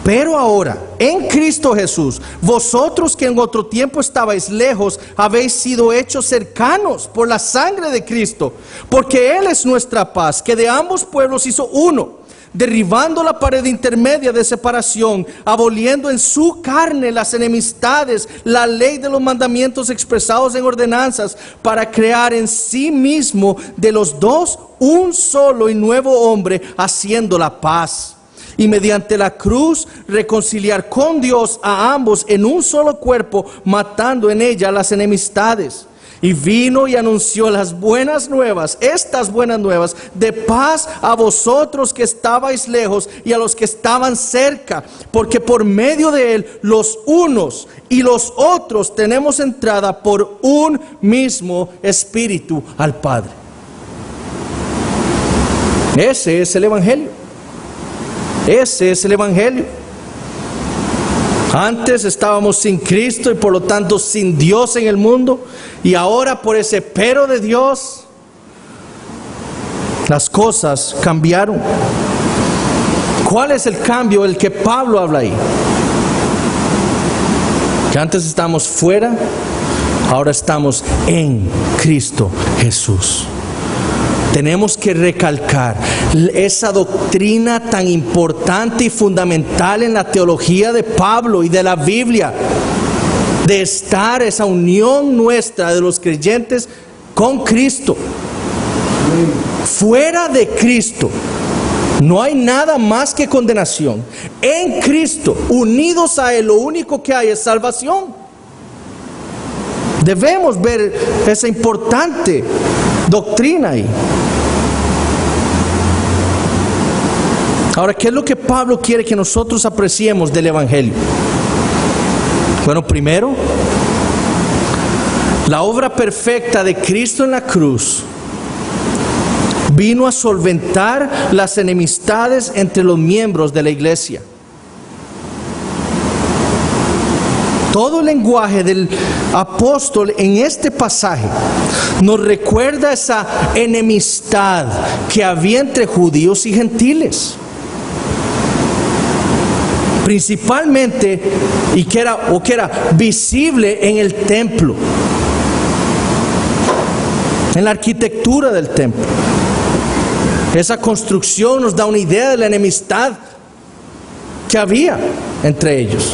Pero ahora, en Cristo Jesús, vosotros que en otro tiempo estabais lejos, habéis sido hechos cercanos por la sangre de Cristo, porque Él es nuestra paz, que de ambos pueblos hizo uno, derribando la pared intermedia de separación, aboliendo en su carne las enemistades, la ley de los mandamientos expresados en ordenanzas, para crear en sí mismo de los dos un solo y nuevo hombre, haciendo la paz. Y mediante la cruz reconciliar con Dios a ambos en un solo cuerpo, matando en ella las enemistades. Y vino y anunció las buenas nuevas, estas buenas nuevas, de paz a vosotros que estabais lejos y a los que estaban cerca, porque por medio de él los unos y los otros tenemos entrada por un mismo Espíritu al Padre. Ese es el evangelio. Ese es el evangelio. Antes estábamos sin Cristo y por lo tanto sin Dios en el mundo, y ahora por ese pero de Dios las cosas cambiaron. ¿Cuál es el cambio el que Pablo habla ahí? Que antes estábamos fuera, ahora estamos en Cristo Jesús. Tenemos que recalcar esa doctrina tan importante y fundamental en la teología de Pablo y de la Biblia, de estar esa unión nuestra de los creyentes con Cristo. Fuera de Cristo No hay nada más que condenación. En Cristo, unidos a Él, lo único que hay es salvación. Debemos ver esa importante doctrina ahí. Ahora, ¿qué es lo que Pablo quiere que nosotros apreciemos del Evangelio? Bueno, primero, la obra perfecta de Cristo en la cruz vino a solventar las enemistades entre los miembros de la iglesia. Todo el lenguaje del apóstol en este pasaje nos recuerda esa enemistad que había entre judíos y gentiles. Principalmente, y que era visible en el templo, en la arquitectura del templo. Esa construcción nos da una idea de la enemistad que había entre ellos.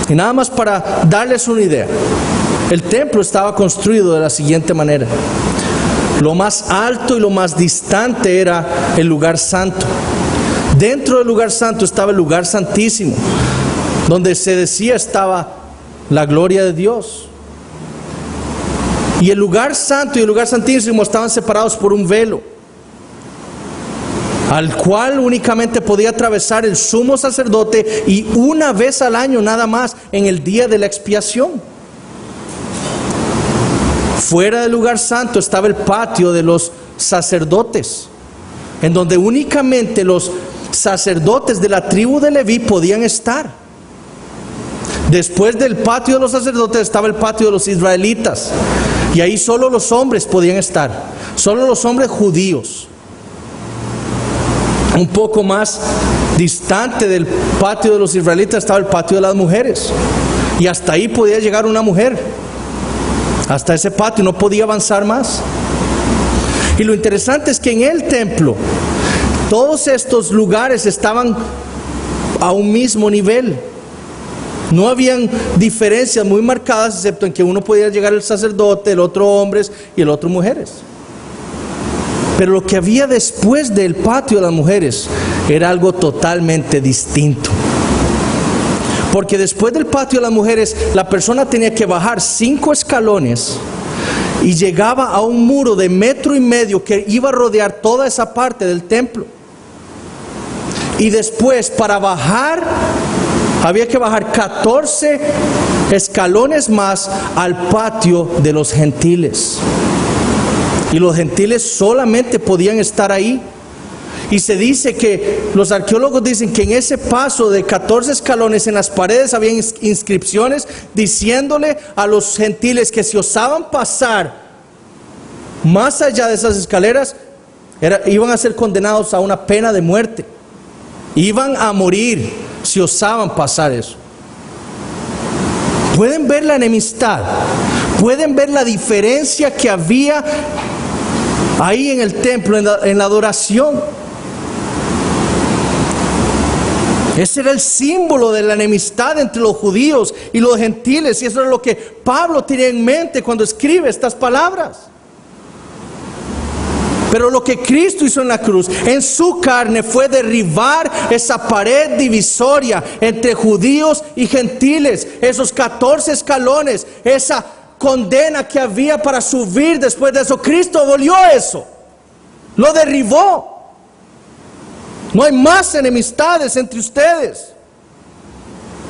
Y nada más para darles una idea, el templo estaba construido de la siguiente manera. Lo más alto y lo más distante era el lugar santo. Dentro del lugar santo estaba el lugar santísimo, donde se decía estaba la gloria de Dios. Y el lugar santo y el lugar santísimo estaban separados por un velo, al cual únicamente podía atravesar el sumo sacerdote, y una vez al año nada más, en el día de la expiación. Fuera del lugar santo estaba el patio de los sacerdotes, en donde únicamente los sacerdotes de la tribu de Leví podían estar. Después del patio de los sacerdotes estaba el patio de los israelitas, y ahí solo los hombres podían estar, solo los hombres judíos. Un poco más distante del patio de los israelitas estaba el patio de las mujeres, y hasta ahí podía llegar una mujer. Hasta ese patio no podía avanzar más. Y lo interesante es que en el templo todos estos lugares estaban a un mismo nivel. No habían diferencias muy marcadas, excepto en que uno podía llegar el sacerdote, el otro hombres y el otro mujeres. Pero lo que había después del patio de las mujeres era algo totalmente distinto. Porque después del patio de las mujeres, la persona tenía que bajar 5 escalones y llegaba a un muro de 1,5 metros que iba a rodear toda esa parte del templo. Y después, para bajar, había que bajar 14 escalones más al patio de los gentiles. Y los gentiles solamente podían estar ahí. Y se dice que, los arqueólogos dicen que en ese paso de 14 escalones en las paredes había inscripciones diciéndole a los gentiles que si osaban pasar más allá de esas escaleras, iban a ser condenados a una pena de muerte. Iban a morir si osaban pasar eso. Pueden ver la enemistad, pueden ver la diferencia que había ahí en el templo, en la adoración. Ese era el símbolo de la enemistad entre los judíos y los gentiles, y eso es lo que Pablo tiene en mente cuando escribe estas palabras. Pero lo que Cristo hizo en la cruz, en su carne, fue derribar esa pared divisoria entre judíos y gentiles, esos 14 escalones, esa condena que había para subir después de eso. Cristo abolió eso, lo derribó. No hay más enemistades entre ustedes.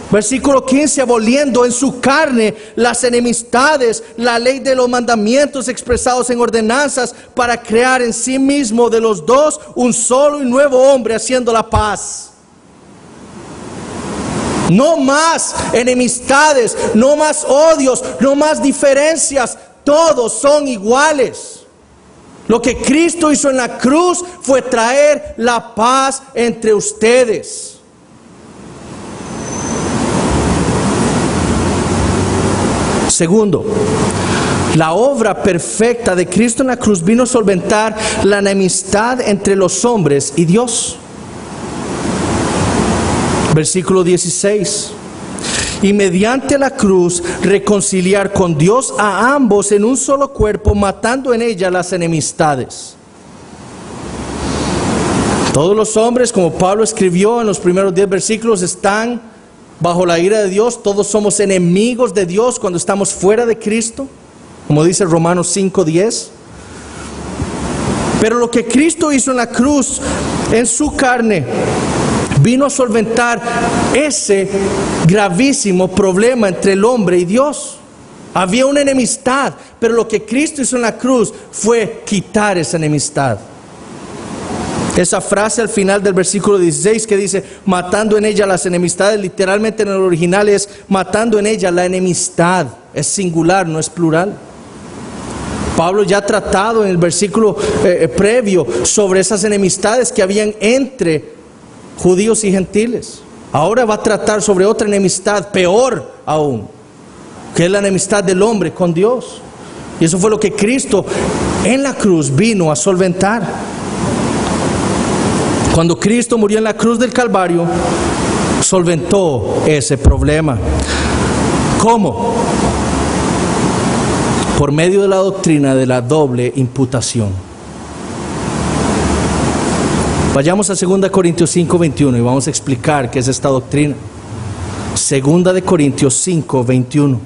Versículo 15, aboliendo en su carne las enemistades, la ley de los mandamientos expresados en ordenanzas, para crear en sí mismo de los dos un solo y nuevo hombre, haciendo la paz. No más enemistades, no más odios, no más diferencias, todos son iguales. Lo que Cristo hizo en la cruz fue traer la paz entre ustedes. Segundo, la obra perfecta de Cristo en la cruz vino a solventar la enemistad entre los hombres y Dios. Versículo 16. Y mediante la cruz reconciliar con Dios a ambos en un solo cuerpo, matando en ella las enemistades. Todos los hombres, como Pablo escribió en los primeros 10 versículos, están bajo la ira de Dios. Todos somos enemigos de Dios cuando estamos fuera de Cristo, como dice Romanos 5:10. Pero lo que Cristo hizo en la cruz, en su carne, vino a solventar ese gravísimo problema entre el hombre y Dios. Había una enemistad, pero lo que Cristo hizo en la cruz fue quitar esa enemistad. Esa frase al final del versículo 16 que dice, matando en ella las enemistades, literalmente en el original es matando en ella la enemistad. Es singular, no es plural. Pablo ya ha tratado en el versículo previo sobre esas enemistades que habían entre judíos y gentiles. Ahora va a tratar sobre otra enemistad peor aún, que es la enemistad del hombre con Dios. Y eso fue lo que Cristo en la cruz vino a solventar. Cuando Cristo murió en la cruz del Calvario, solventó ese problema. ¿Cómo? Por medio de la doctrina de la doble imputación. Vayamos a 2 Corintios 5:21 y vamos a explicar qué es esta doctrina. 2 Corintios 5:21.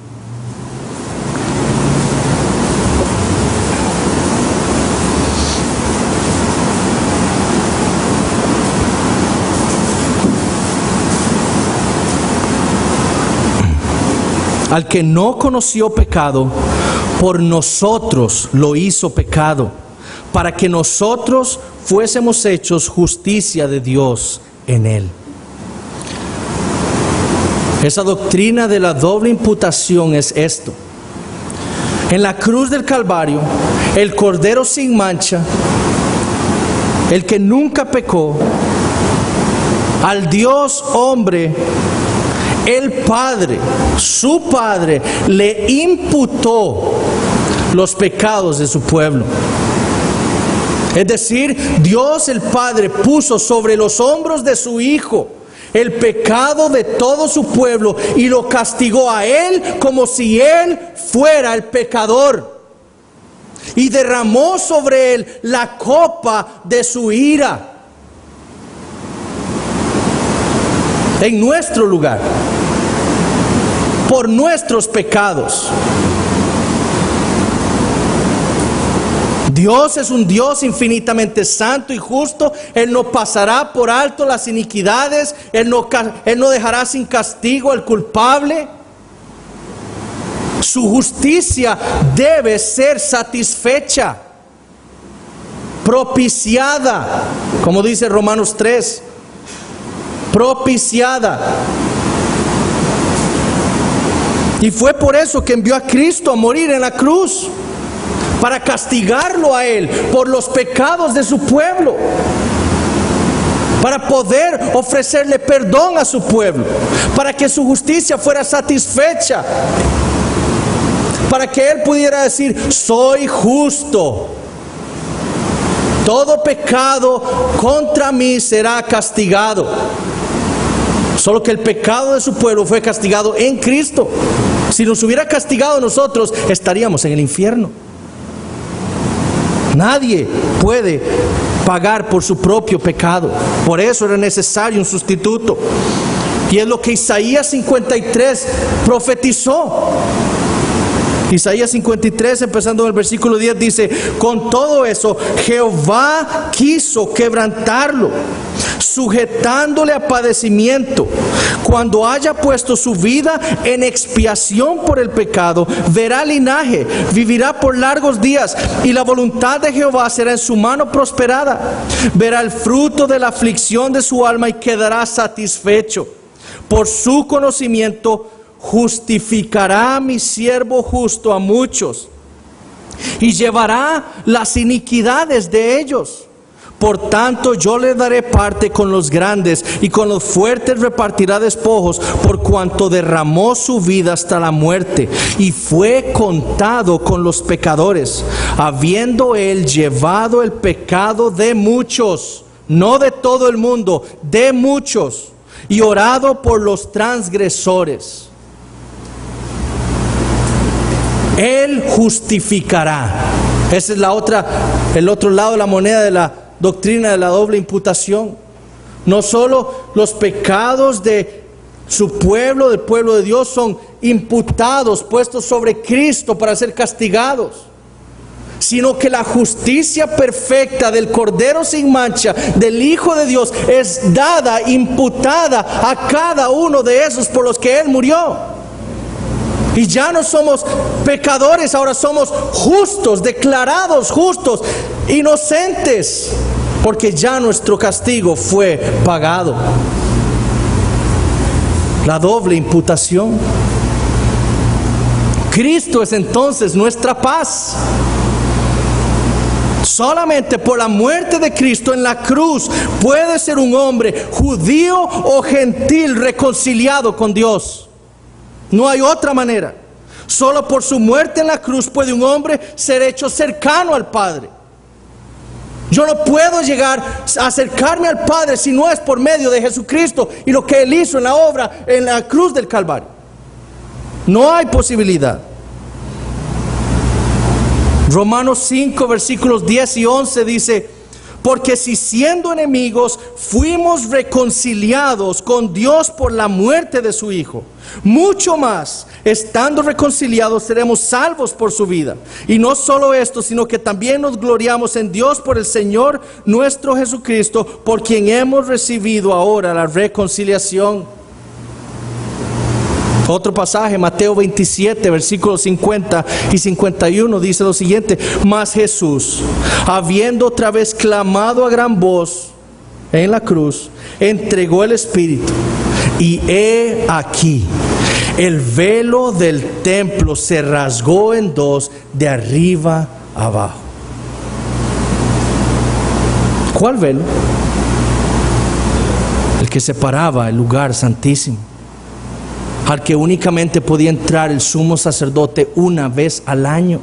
Al que no conoció pecado, por nosotros lo hizo pecado, para que nosotros fuésemos hechos justicia de Dios en él. Esa doctrina de la doble imputación es esto. En la cruz del Calvario, el Cordero sin mancha, el que nunca pecó, al Dios hombre, el Padre, su Padre, le imputó los pecados de su pueblo. Es decir, Dios el Padre puso sobre los hombros de su Hijo el pecado de todo su pueblo y lo castigó a él como si él fuera el pecador. Y derramó sobre él la copa de su ira en nuestro lugar, por nuestros pecados. Dios es un Dios infinitamente santo y justo. Él no pasará por alto las iniquidades. Él no dejará sin castigo al culpable. Su justicia debe ser satisfecha, propiciada, como dice Romanos 3. Propiciada. Y fue por eso que envió a Cristo a morir en la cruz, para castigarlo a él por los pecados de su pueblo, para poder ofrecerle perdón a su pueblo, para que su justicia fuera satisfecha, para que él pudiera decir: soy justo, todo pecado contra mí será castigado. Solo que el pecado de su pueblo fue castigado en Cristo. Si nos hubiera castigado a nosotros, estaríamos en el infierno. Nadie puede pagar por su propio pecado. Por eso era necesario un sustituto. Y es lo que Isaías 53 profetizó. Isaías 53, empezando en el versículo 10, dice: con todo eso, Jehová quiso quebrantarlo, sujetándole a padecimiento. Cuando haya puesto su vida en expiación por el pecado, verá linaje, vivirá por largos días, y la voluntad de Jehová será en su mano prosperada. Verá el fruto de la aflicción de su alma y quedará satisfecho. Por su conocimiento justificará a mi siervo justo a muchos, y llevará las iniquidades de ellos. Por tanto, yo le daré parte con los grandes, y con los fuertes repartirá despojos, por cuanto derramó su vida hasta la muerte, y fue contado con los pecadores, habiendo él llevado el pecado de muchos, no de todo el mundo, de muchos, y orado por los transgresores. Él justificará. Esa es el otro lado de la moneda doctrina de la doble imputación. No solo los pecados de su pueblo, del pueblo de Dios, son imputados, puestos sobre Cristo para ser castigados, sino que la justicia perfecta del Cordero sin mancha, del Hijo de Dios, es dada, imputada a cada uno de esos por los que Él murió. Y ya no somos pecadores, ahora somos justos, declarados justos, inocentes, porque ya nuestro castigo fue pagado. La doble imputación. Cristo es entonces nuestra paz. Solamente por la muerte de Cristo en la cruz puede ser un hombre judío o gentil reconciliado con Dios. No hay otra manera. Solo por su muerte en la cruz puede un hombre ser hecho cercano al Padre. Yo no puedo llegar a acercarme al Padre si no es por medio de Jesucristo y lo que Él hizo en la obra, en la cruz del Calvario. No hay posibilidad. Romanos 5, versículos 10 y 11 dice: porque si siendo enemigos fuimos reconciliados con Dios por la muerte de su Hijo, mucho más, estando reconciliados, seremos salvos por su vida. Y no solo esto, sino que también nos gloriamos en Dios por el Señor nuestro Jesucristo, por quien hemos recibido ahora la reconciliación. Otro pasaje, Mateo 27, versículos 50 y 51, dice lo siguiente: mas Jesús, habiendo otra vez clamado a gran voz en la cruz, entregó el Espíritu. Y he aquí, el velo del templo se rasgó en dos, de arriba a abajo. ¿Cuál velo? El que separaba el lugar santísimo, al que únicamente podía entrar el sumo sacerdote una vez al año,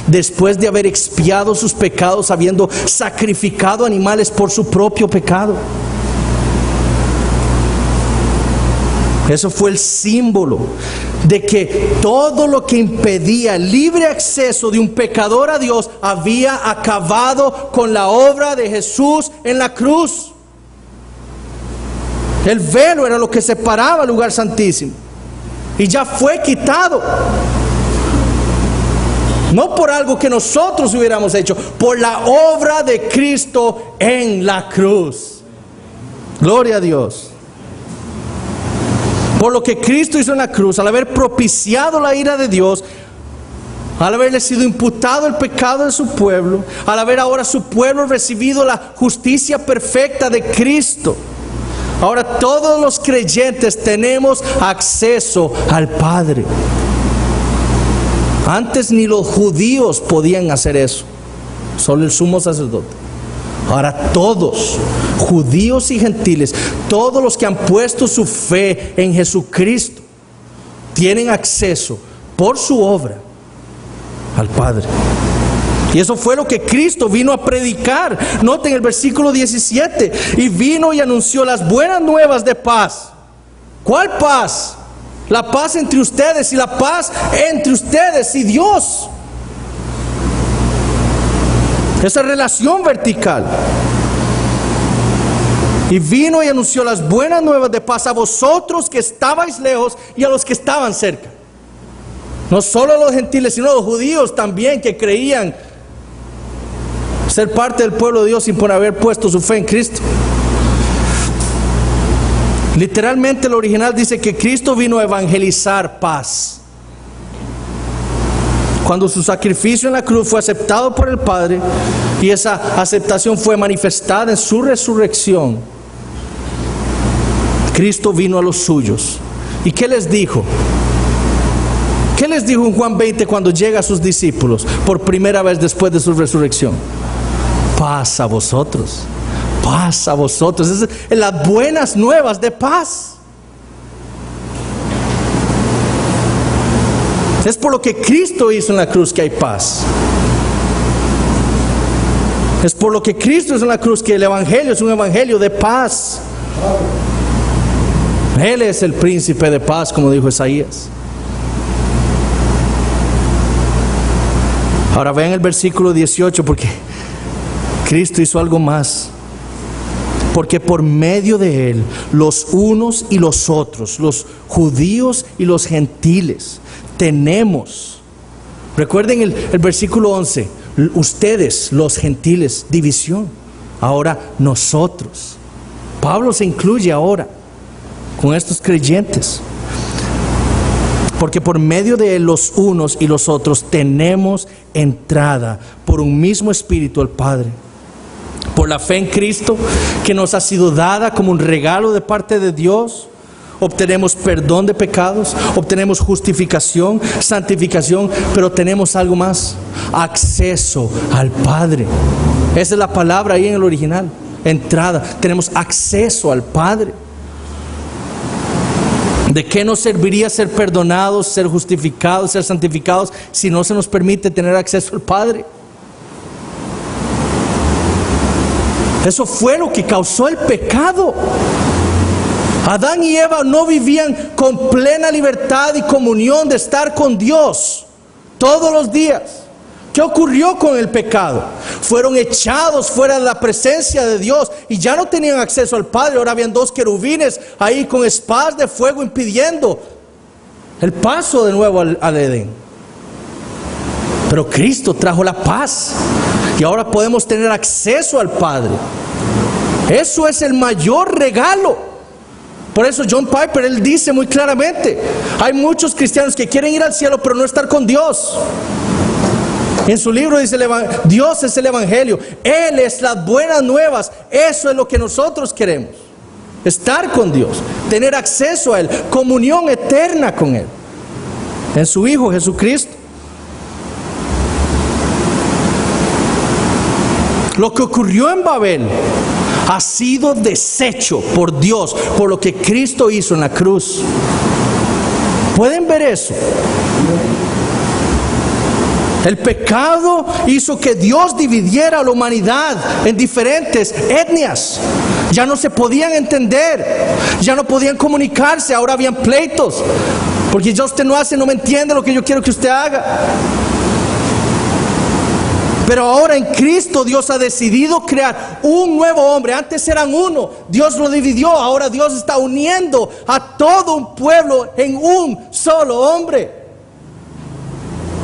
después de haber expiado sus pecados, habiendo sacrificado animales por su propio pecado. Eso fue el símbolo de que todo lo que impedía el libre acceso de un pecador a Dios había acabado con la obra de Jesús en la cruz. El velo era lo que separaba el lugar santísimo y ya fue quitado. No por algo que nosotros hubiéramos hecho, por la obra de Cristo en la cruz. Gloria a Dios. Por lo que Cristo hizo en la cruz, al haber propiciado la ira de Dios, al haberle sido imputado el pecado de su pueblo, al haber ahora su pueblo recibido la justicia perfecta de Cristo, ahora todos los creyentes tenemos acceso al Padre. Antes ni los judíos podían hacer eso, solo el sumo sacerdote. Ahora todos, judíos y gentiles, todos los que han puesto su fe en Jesucristo, tienen acceso por su obra al Padre. Y eso fue lo que Cristo vino a predicar. Noten el versículo 17: y vino y anunció las buenas nuevas de paz. ¿Cuál paz? La paz entre ustedes, y la paz entre ustedes y Dios. Esa relación vertical. Y vino y anunció las buenas nuevas de paz a vosotros que estabais lejos y a los que estaban cerca. No solo a los gentiles, sino a los judíos también, que creían ser parte del pueblo de Dios sin por haber puesto su fe en Cristo. Literalmente el original dice que Cristo vino a evangelizar paz. Cuando su sacrificio en la cruz fue aceptado por el Padre y esa aceptación fue manifestada en su resurrección, Cristo vino a los suyos. ¿Y qué les dijo? ¿Qué les dijo en Juan 20 cuando llega a sus discípulos por primera vez después de su resurrección? Paz a vosotros, paz a vosotros. Esas son las buenas nuevas de paz. Es por lo que Cristo hizo en la cruz que hay paz. Es por lo que Cristo hizo en la cruz que el evangelio es un evangelio de paz. Él es el príncipe de paz, como dijo Isaías. Ahora vean el versículo 18, porque Cristo hizo algo más. Porque por medio de Él, los unos y los otros, los judíos y los gentiles, tenemos. Recuerden el versículo 11. Ustedes, los gentiles, división. Ahora nosotros. Pablo se incluye ahora con estos creyentes. Porque por medio de Él, los unos y los otros, tenemos entrada por un mismo Espíritu al Padre. Por la fe en Cristo, que nos ha sido dada como un regalo de parte de Dios, obtenemos perdón de pecados, obtenemos justificación, santificación, pero tenemos algo más: acceso al Padre. Esa es la palabra ahí en el original, entrada. Tenemos acceso al Padre. ¿De qué nos serviría ser perdonados, ser justificados, ser santificados, si no se nos permite tener acceso al Padre? Eso fue lo que causó el pecado. Adán y Eva no vivían con plena libertad y comunión de estar con Dios todos los días. ¿Qué ocurrió con el pecado? Fueron echados fuera de la presencia de Dios y ya no tenían acceso al Padre. Ahora habían dos querubines ahí con espadas de fuego impidiendo el paso de nuevo al Edén. Pero Cristo trajo la paz y ahora podemos tener acceso al Padre. Eso es el mayor regalo. Por eso John Piper, él dice muy claramente: hay muchos cristianos que quieren ir al cielo pero no estar con Dios. En su libro dice: Dios es el Evangelio, Él es las buenas nuevas. Eso es lo que nosotros queremos: estar con Dios, tener acceso a Él, comunión eterna con Él, en su Hijo Jesucristo. Lo que ocurrió en Babel ha sido deshecho por Dios, por lo que Cristo hizo en la cruz. ¿Pueden ver eso? El pecado hizo que Dios dividiera a la humanidad en diferentes etnias. Ya no se podían entender, ya no podían comunicarse, ahora habían pleitos. Porque ya usted no hace, no me entiende lo que yo quiero que usted haga. Pero ahora en Cristo Dios ha decidido crear un nuevo hombre. Antes eran uno, Dios lo dividió. Ahora Dios está uniendo a todo un pueblo en un solo hombre.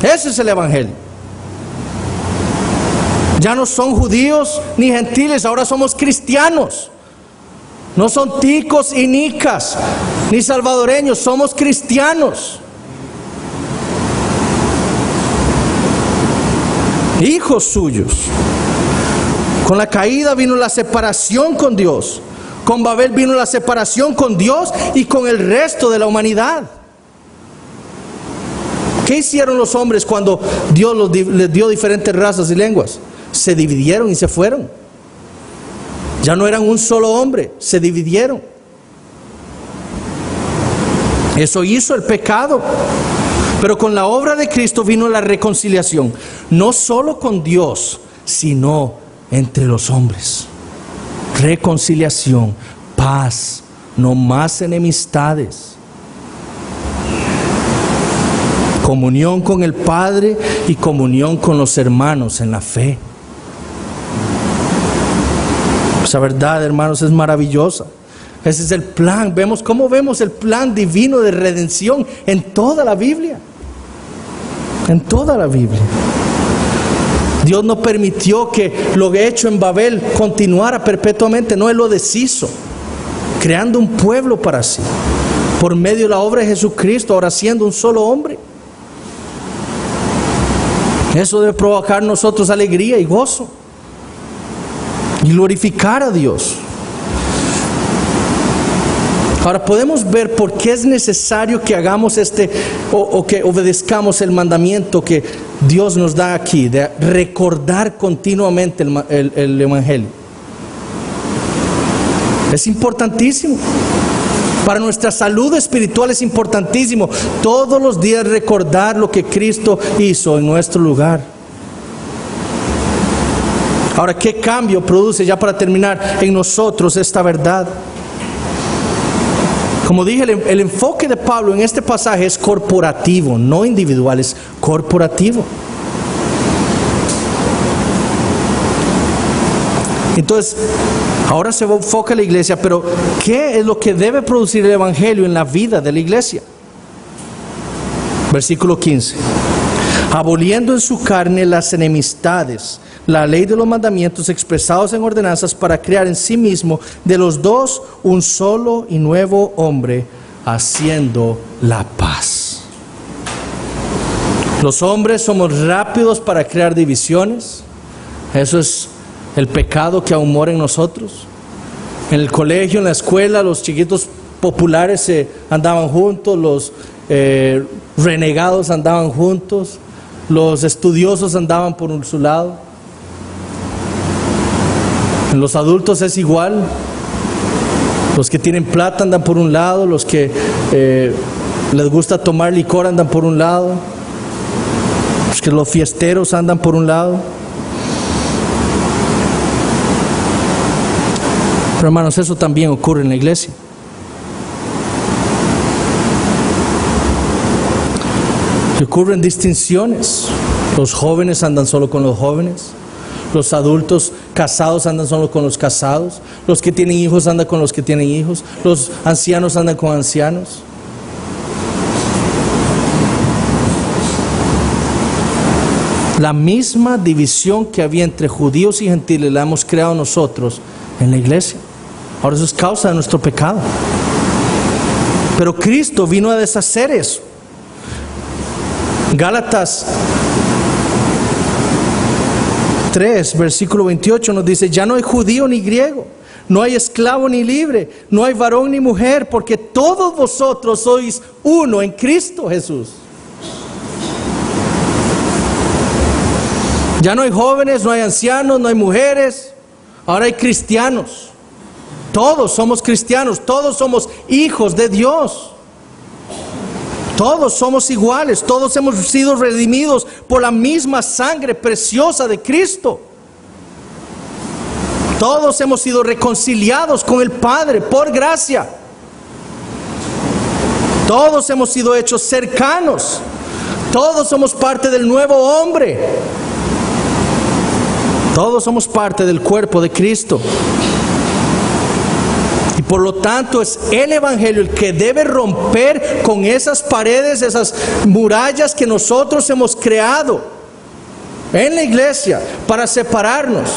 Ese es el Evangelio. Ya no son judíos ni gentiles, ahora somos cristianos. No son ticos y nicas, ni salvadoreños, somos cristianos. Hijos suyos. Con la caída vino la separación con Dios. Con Babel vino la separación con Dios y con el resto de la humanidad. ¿Qué hicieron los hombres cuando Dios les dio diferentes razas y lenguas? Se dividieron y se fueron. Ya no eran un solo hombre, se dividieron. Eso hizo el pecado. Pero con la obra de Cristo vino la reconciliación, no solo con Dios, sino entre los hombres. Reconciliación, paz, no más enemistades. Comunión con el Padre y comunión con los hermanos en la fe. Esa verdad, hermanos, es maravillosa. Ese es el plan. ¿Cómo vemos el plan divino de redención en toda la Biblia? En toda la Biblia. Dios no permitió que lo hecho en Babel continuara perpetuamente. No, Él lo deshizo, creando un pueblo para sí, por medio de la obra de Jesucristo, ahora siendo un solo hombre. Eso debe provocar en nosotros alegría y gozo y glorificar a Dios. Ahora podemos ver por qué es necesario que hagamos o que obedezcamos el mandamiento que Dios nos da aquí, de recordar continuamente el Evangelio. Es importantísimo. Para nuestra salud espiritual es importantísimo todos los días recordar lo que Cristo hizo en nuestro lugar. Ahora, ¿qué cambio produce, ya para terminar, en nosotros esta verdad? Como dije, el enfoque de Pablo en este pasaje es corporativo, no individual, es corporativo. Entonces, ahora se enfoca la iglesia, pero ¿qué es lo que debe producir el evangelio en la vida de la iglesia? Versículo 15. Aboliendo en su carne las enemistades, la ley de los mandamientos expresados en ordenanzas, para crear en sí mismo de los dos un solo y nuevo hombre, haciendo la paz. Los hombres somos rápidos para crear divisiones. Eso es el pecado que aún mora en nosotros. En el colegio, en la escuela, los chiquitos populares andaban juntos, los renegados andaban juntos, los estudiosos andaban por su lado. En los adultos es igual. Los que tienen plata andan por un lado, los que les gusta tomar licor andan por un lado, los fiesteros andan por un lado. Pero hermanos, eso también ocurre en la iglesia. Y ocurren distinciones. Los jóvenes andan solo con los jóvenes. Los adultos casados andan solo con los casados. Los que tienen hijos andan con los que tienen hijos. Los ancianos andan con ancianos. La misma división que había entre judíos y gentiles la hemos creado nosotros en la iglesia. Ahora eso es causa de nuestro pecado. Pero Cristo vino a deshacer eso. Gálatas 3, versículo 28 nos dice: ya no hay judío ni griego, no hay esclavo ni libre, no hay varón ni mujer, porque todos vosotros sois uno en Cristo Jesús. Ya no hay jóvenes, no hay ancianos, no hay mujeres, ahora hay cristianos. Todos somos cristianos, todos somos hijos de Dios. Todos somos iguales, todos hemos sido redimidos por la misma sangre preciosa de Cristo. Todos hemos sido reconciliados con el Padre por gracia. Todos hemos sido hechos cercanos. Todos somos parte del nuevo hombre. Todos somos parte del cuerpo de Cristo. Y por lo tanto es el evangelio el que debe romper con esas paredes, esas murallas que nosotros hemos creado en la iglesia para separarnos.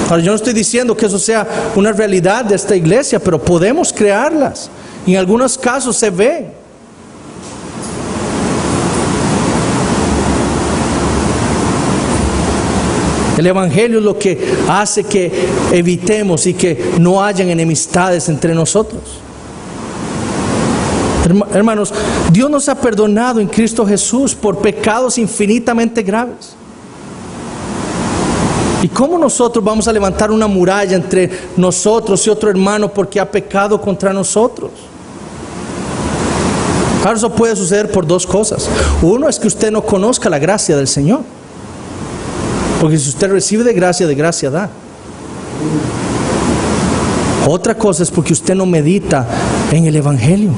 Ahora, yo no estoy diciendo que eso sea una realidad de esta iglesia, pero podemos crearlas. Y en algunos casos se ve. El evangelio es lo que hace que evitemos y que no hayan enemistades entre nosotros. Hermanos, Dios nos ha perdonado en Cristo Jesús por pecados infinitamente graves. ¿Y cómo nosotros vamos a levantar una muralla entre nosotros y otro hermano porque ha pecado contra nosotros? Claro, eso puede suceder por dos cosas. Uno es que usted no conozca la gracia del Señor. Porque si usted recibe de gracia da. Otra cosa es porque usted no medita en el evangelio.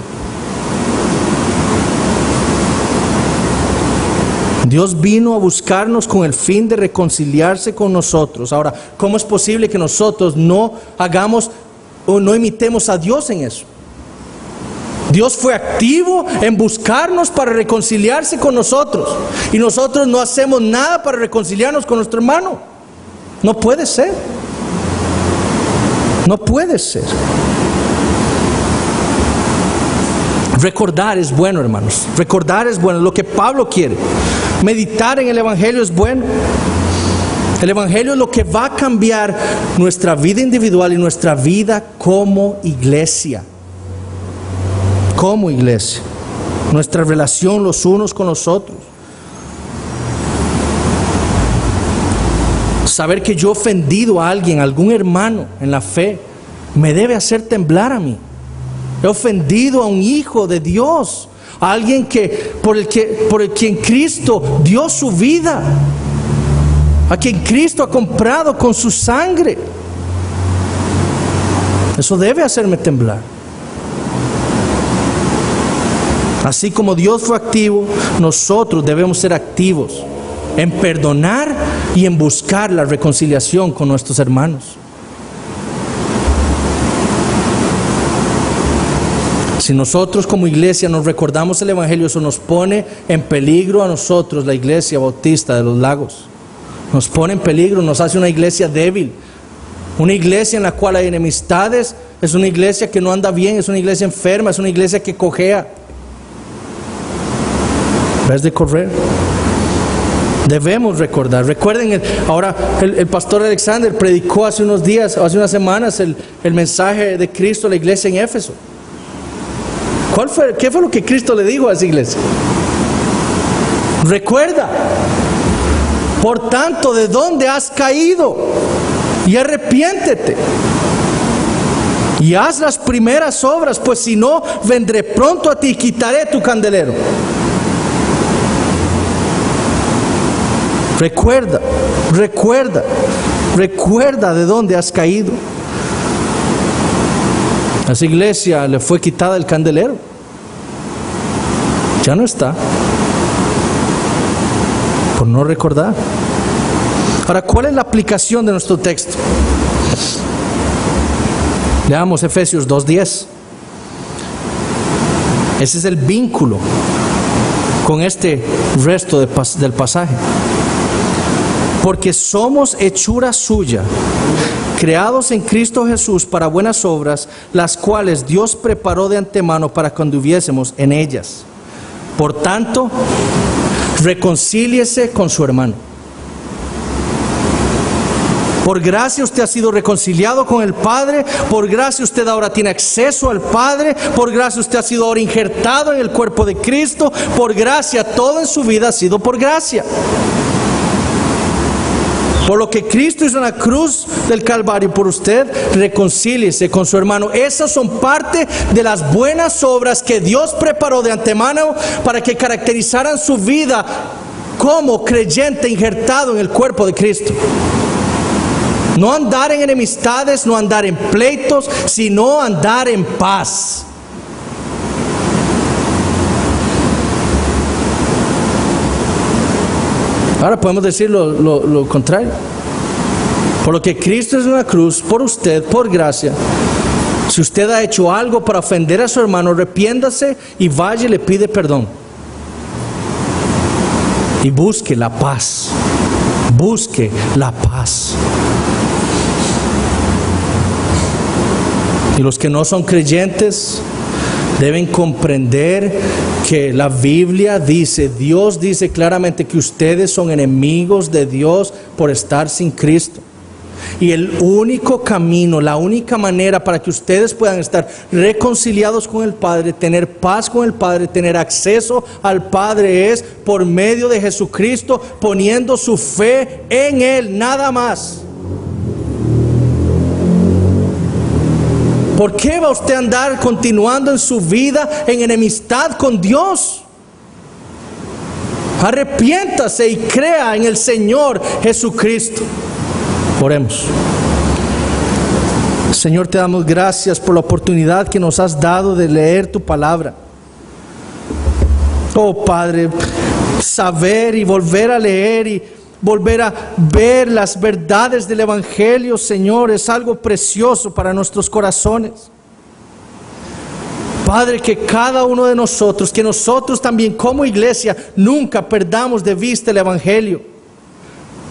Dios vino a buscarnos con el fin de reconciliarse con nosotros. Ahora, ¿cómo es posible que nosotros no hagamos o no imitemos a Dios en eso? Dios fue activo en buscarnos para reconciliarse con nosotros. Y nosotros no hacemos nada para reconciliarnos con nuestro hermano. No puede ser. No puede ser. Recordar es bueno, hermanos. Recordar es bueno, lo que Pablo quiere. Meditar en el evangelio es bueno. El evangelio es lo que va a cambiar nuestra vida individual y nuestra vida como iglesia. Como iglesia, nuestra relación los unos con los otros. Saber que yo he ofendido a alguien, a algún hermano en la fe, me debe hacer temblar a mí. He ofendido a un hijo de Dios, a alguien por el quien Cristo dio su vida, a quien Cristo ha comprado con su sangre. Eso debe hacerme temblar. Así como Dios fue activo, nosotros debemos ser activos en perdonar y en buscar la reconciliación con nuestros hermanos. Si nosotros como iglesia nos recordamos el Evangelio, eso nos pone en peligro a nosotros, la Iglesia Bautista de los Lagos. Nos pone en peligro, nos hace una iglesia débil. Una iglesia en la cual hay enemistades, es una iglesia que no anda bien, es una iglesia enferma, es una iglesia que cojea. En vez de correr, debemos recordar. Recuerden, ahora el pastor Alexander predicó hace unos días, hace unas semanas, el mensaje de Cristo a la iglesia en Éfeso. ¿Qué fue lo que Cristo le dijo a esa iglesia? Recuerda, por tanto, de dónde has caído, y arrepiéntete, y haz las primeras obras, pues si no, vendré pronto a ti y quitaré tu candelero. Recuerda de dónde has caído. A esa iglesia le fue quitada el candelero. Ya no está. Por no recordar. Ahora, ¿cuál es la aplicación de nuestro texto? Leamos Efesios 2:10. Ese es el vínculo con este resto del pasaje. Porque somos hechura suya, creados en Cristo Jesús para buenas obras, las cuales Dios preparó de antemano para que anduviésemos en ellas. Por tanto, reconcíliese con su hermano. Por gracia usted ha sido reconciliado con el Padre, por gracia usted ahora tiene acceso al Padre, por gracia usted ha sido ahora injertado en el cuerpo de Cristo, por gracia, todo en su vida ha sido por gracia. Por lo que Cristo hizo en la cruz del Calvario por usted, reconcíliese con su hermano. Esas son parte de las buenas obras que Dios preparó de antemano para que caracterizaran su vida como creyente injertado en el cuerpo de Cristo. No andar en enemistades, no andar en pleitos, sino andar en paz. Ahora podemos decir lo contrario. Por lo que Cristo es en la cruz, por usted, por gracia. Si usted ha hecho algo para ofender a su hermano, arrepiéndase y vaya y le pide perdón. Y busque la paz. Busque la paz. Y los que no son creyentes deben comprender que la Biblia dice, Dios dice claramente que ustedes son enemigos de Dios por estar sin Cristo. Y el único camino, la única manera para que ustedes puedan estar reconciliados con el Padre, tener paz con el Padre, tener acceso al Padre es por medio de Jesucristo, poniendo su fe en Él, nada más. ¿Por qué va usted a andar continuando en su vida en enemistad con Dios? Arrepiéntase y crea en el Señor Jesucristo. Oremos. Señor, te damos gracias por la oportunidad que nos has dado de leer tu palabra. Oh Padre, saber y volver a leer y volver a ver las verdades del Evangelio, Señor, es algo precioso para nuestros corazones. Padre, que cada uno de nosotros, que nosotros también como iglesia, nunca perdamos de vista el Evangelio.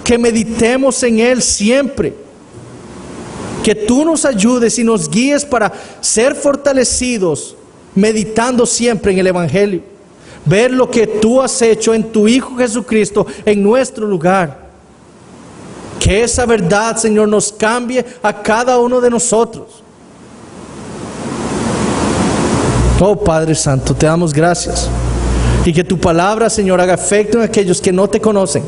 Que meditemos en Él siempre. Que tú nos ayudes y nos guíes para ser fortalecidos, meditando siempre en el Evangelio. Ver lo que tú has hecho en tu Hijo Jesucristo en nuestro lugar. Que esa verdad, Señor, nos cambie a cada uno de nosotros. Oh Padre Santo, te damos gracias. Y que tu palabra, Señor, haga efecto en aquellos que no te conocen.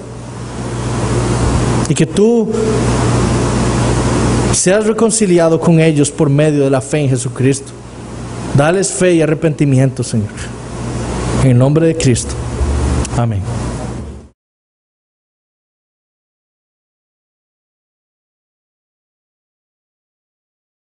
Y que tú seas reconciliado con ellos por medio de la fe en Jesucristo. Dales fe y arrepentimiento, Señor. En el nombre de Cristo. Amén.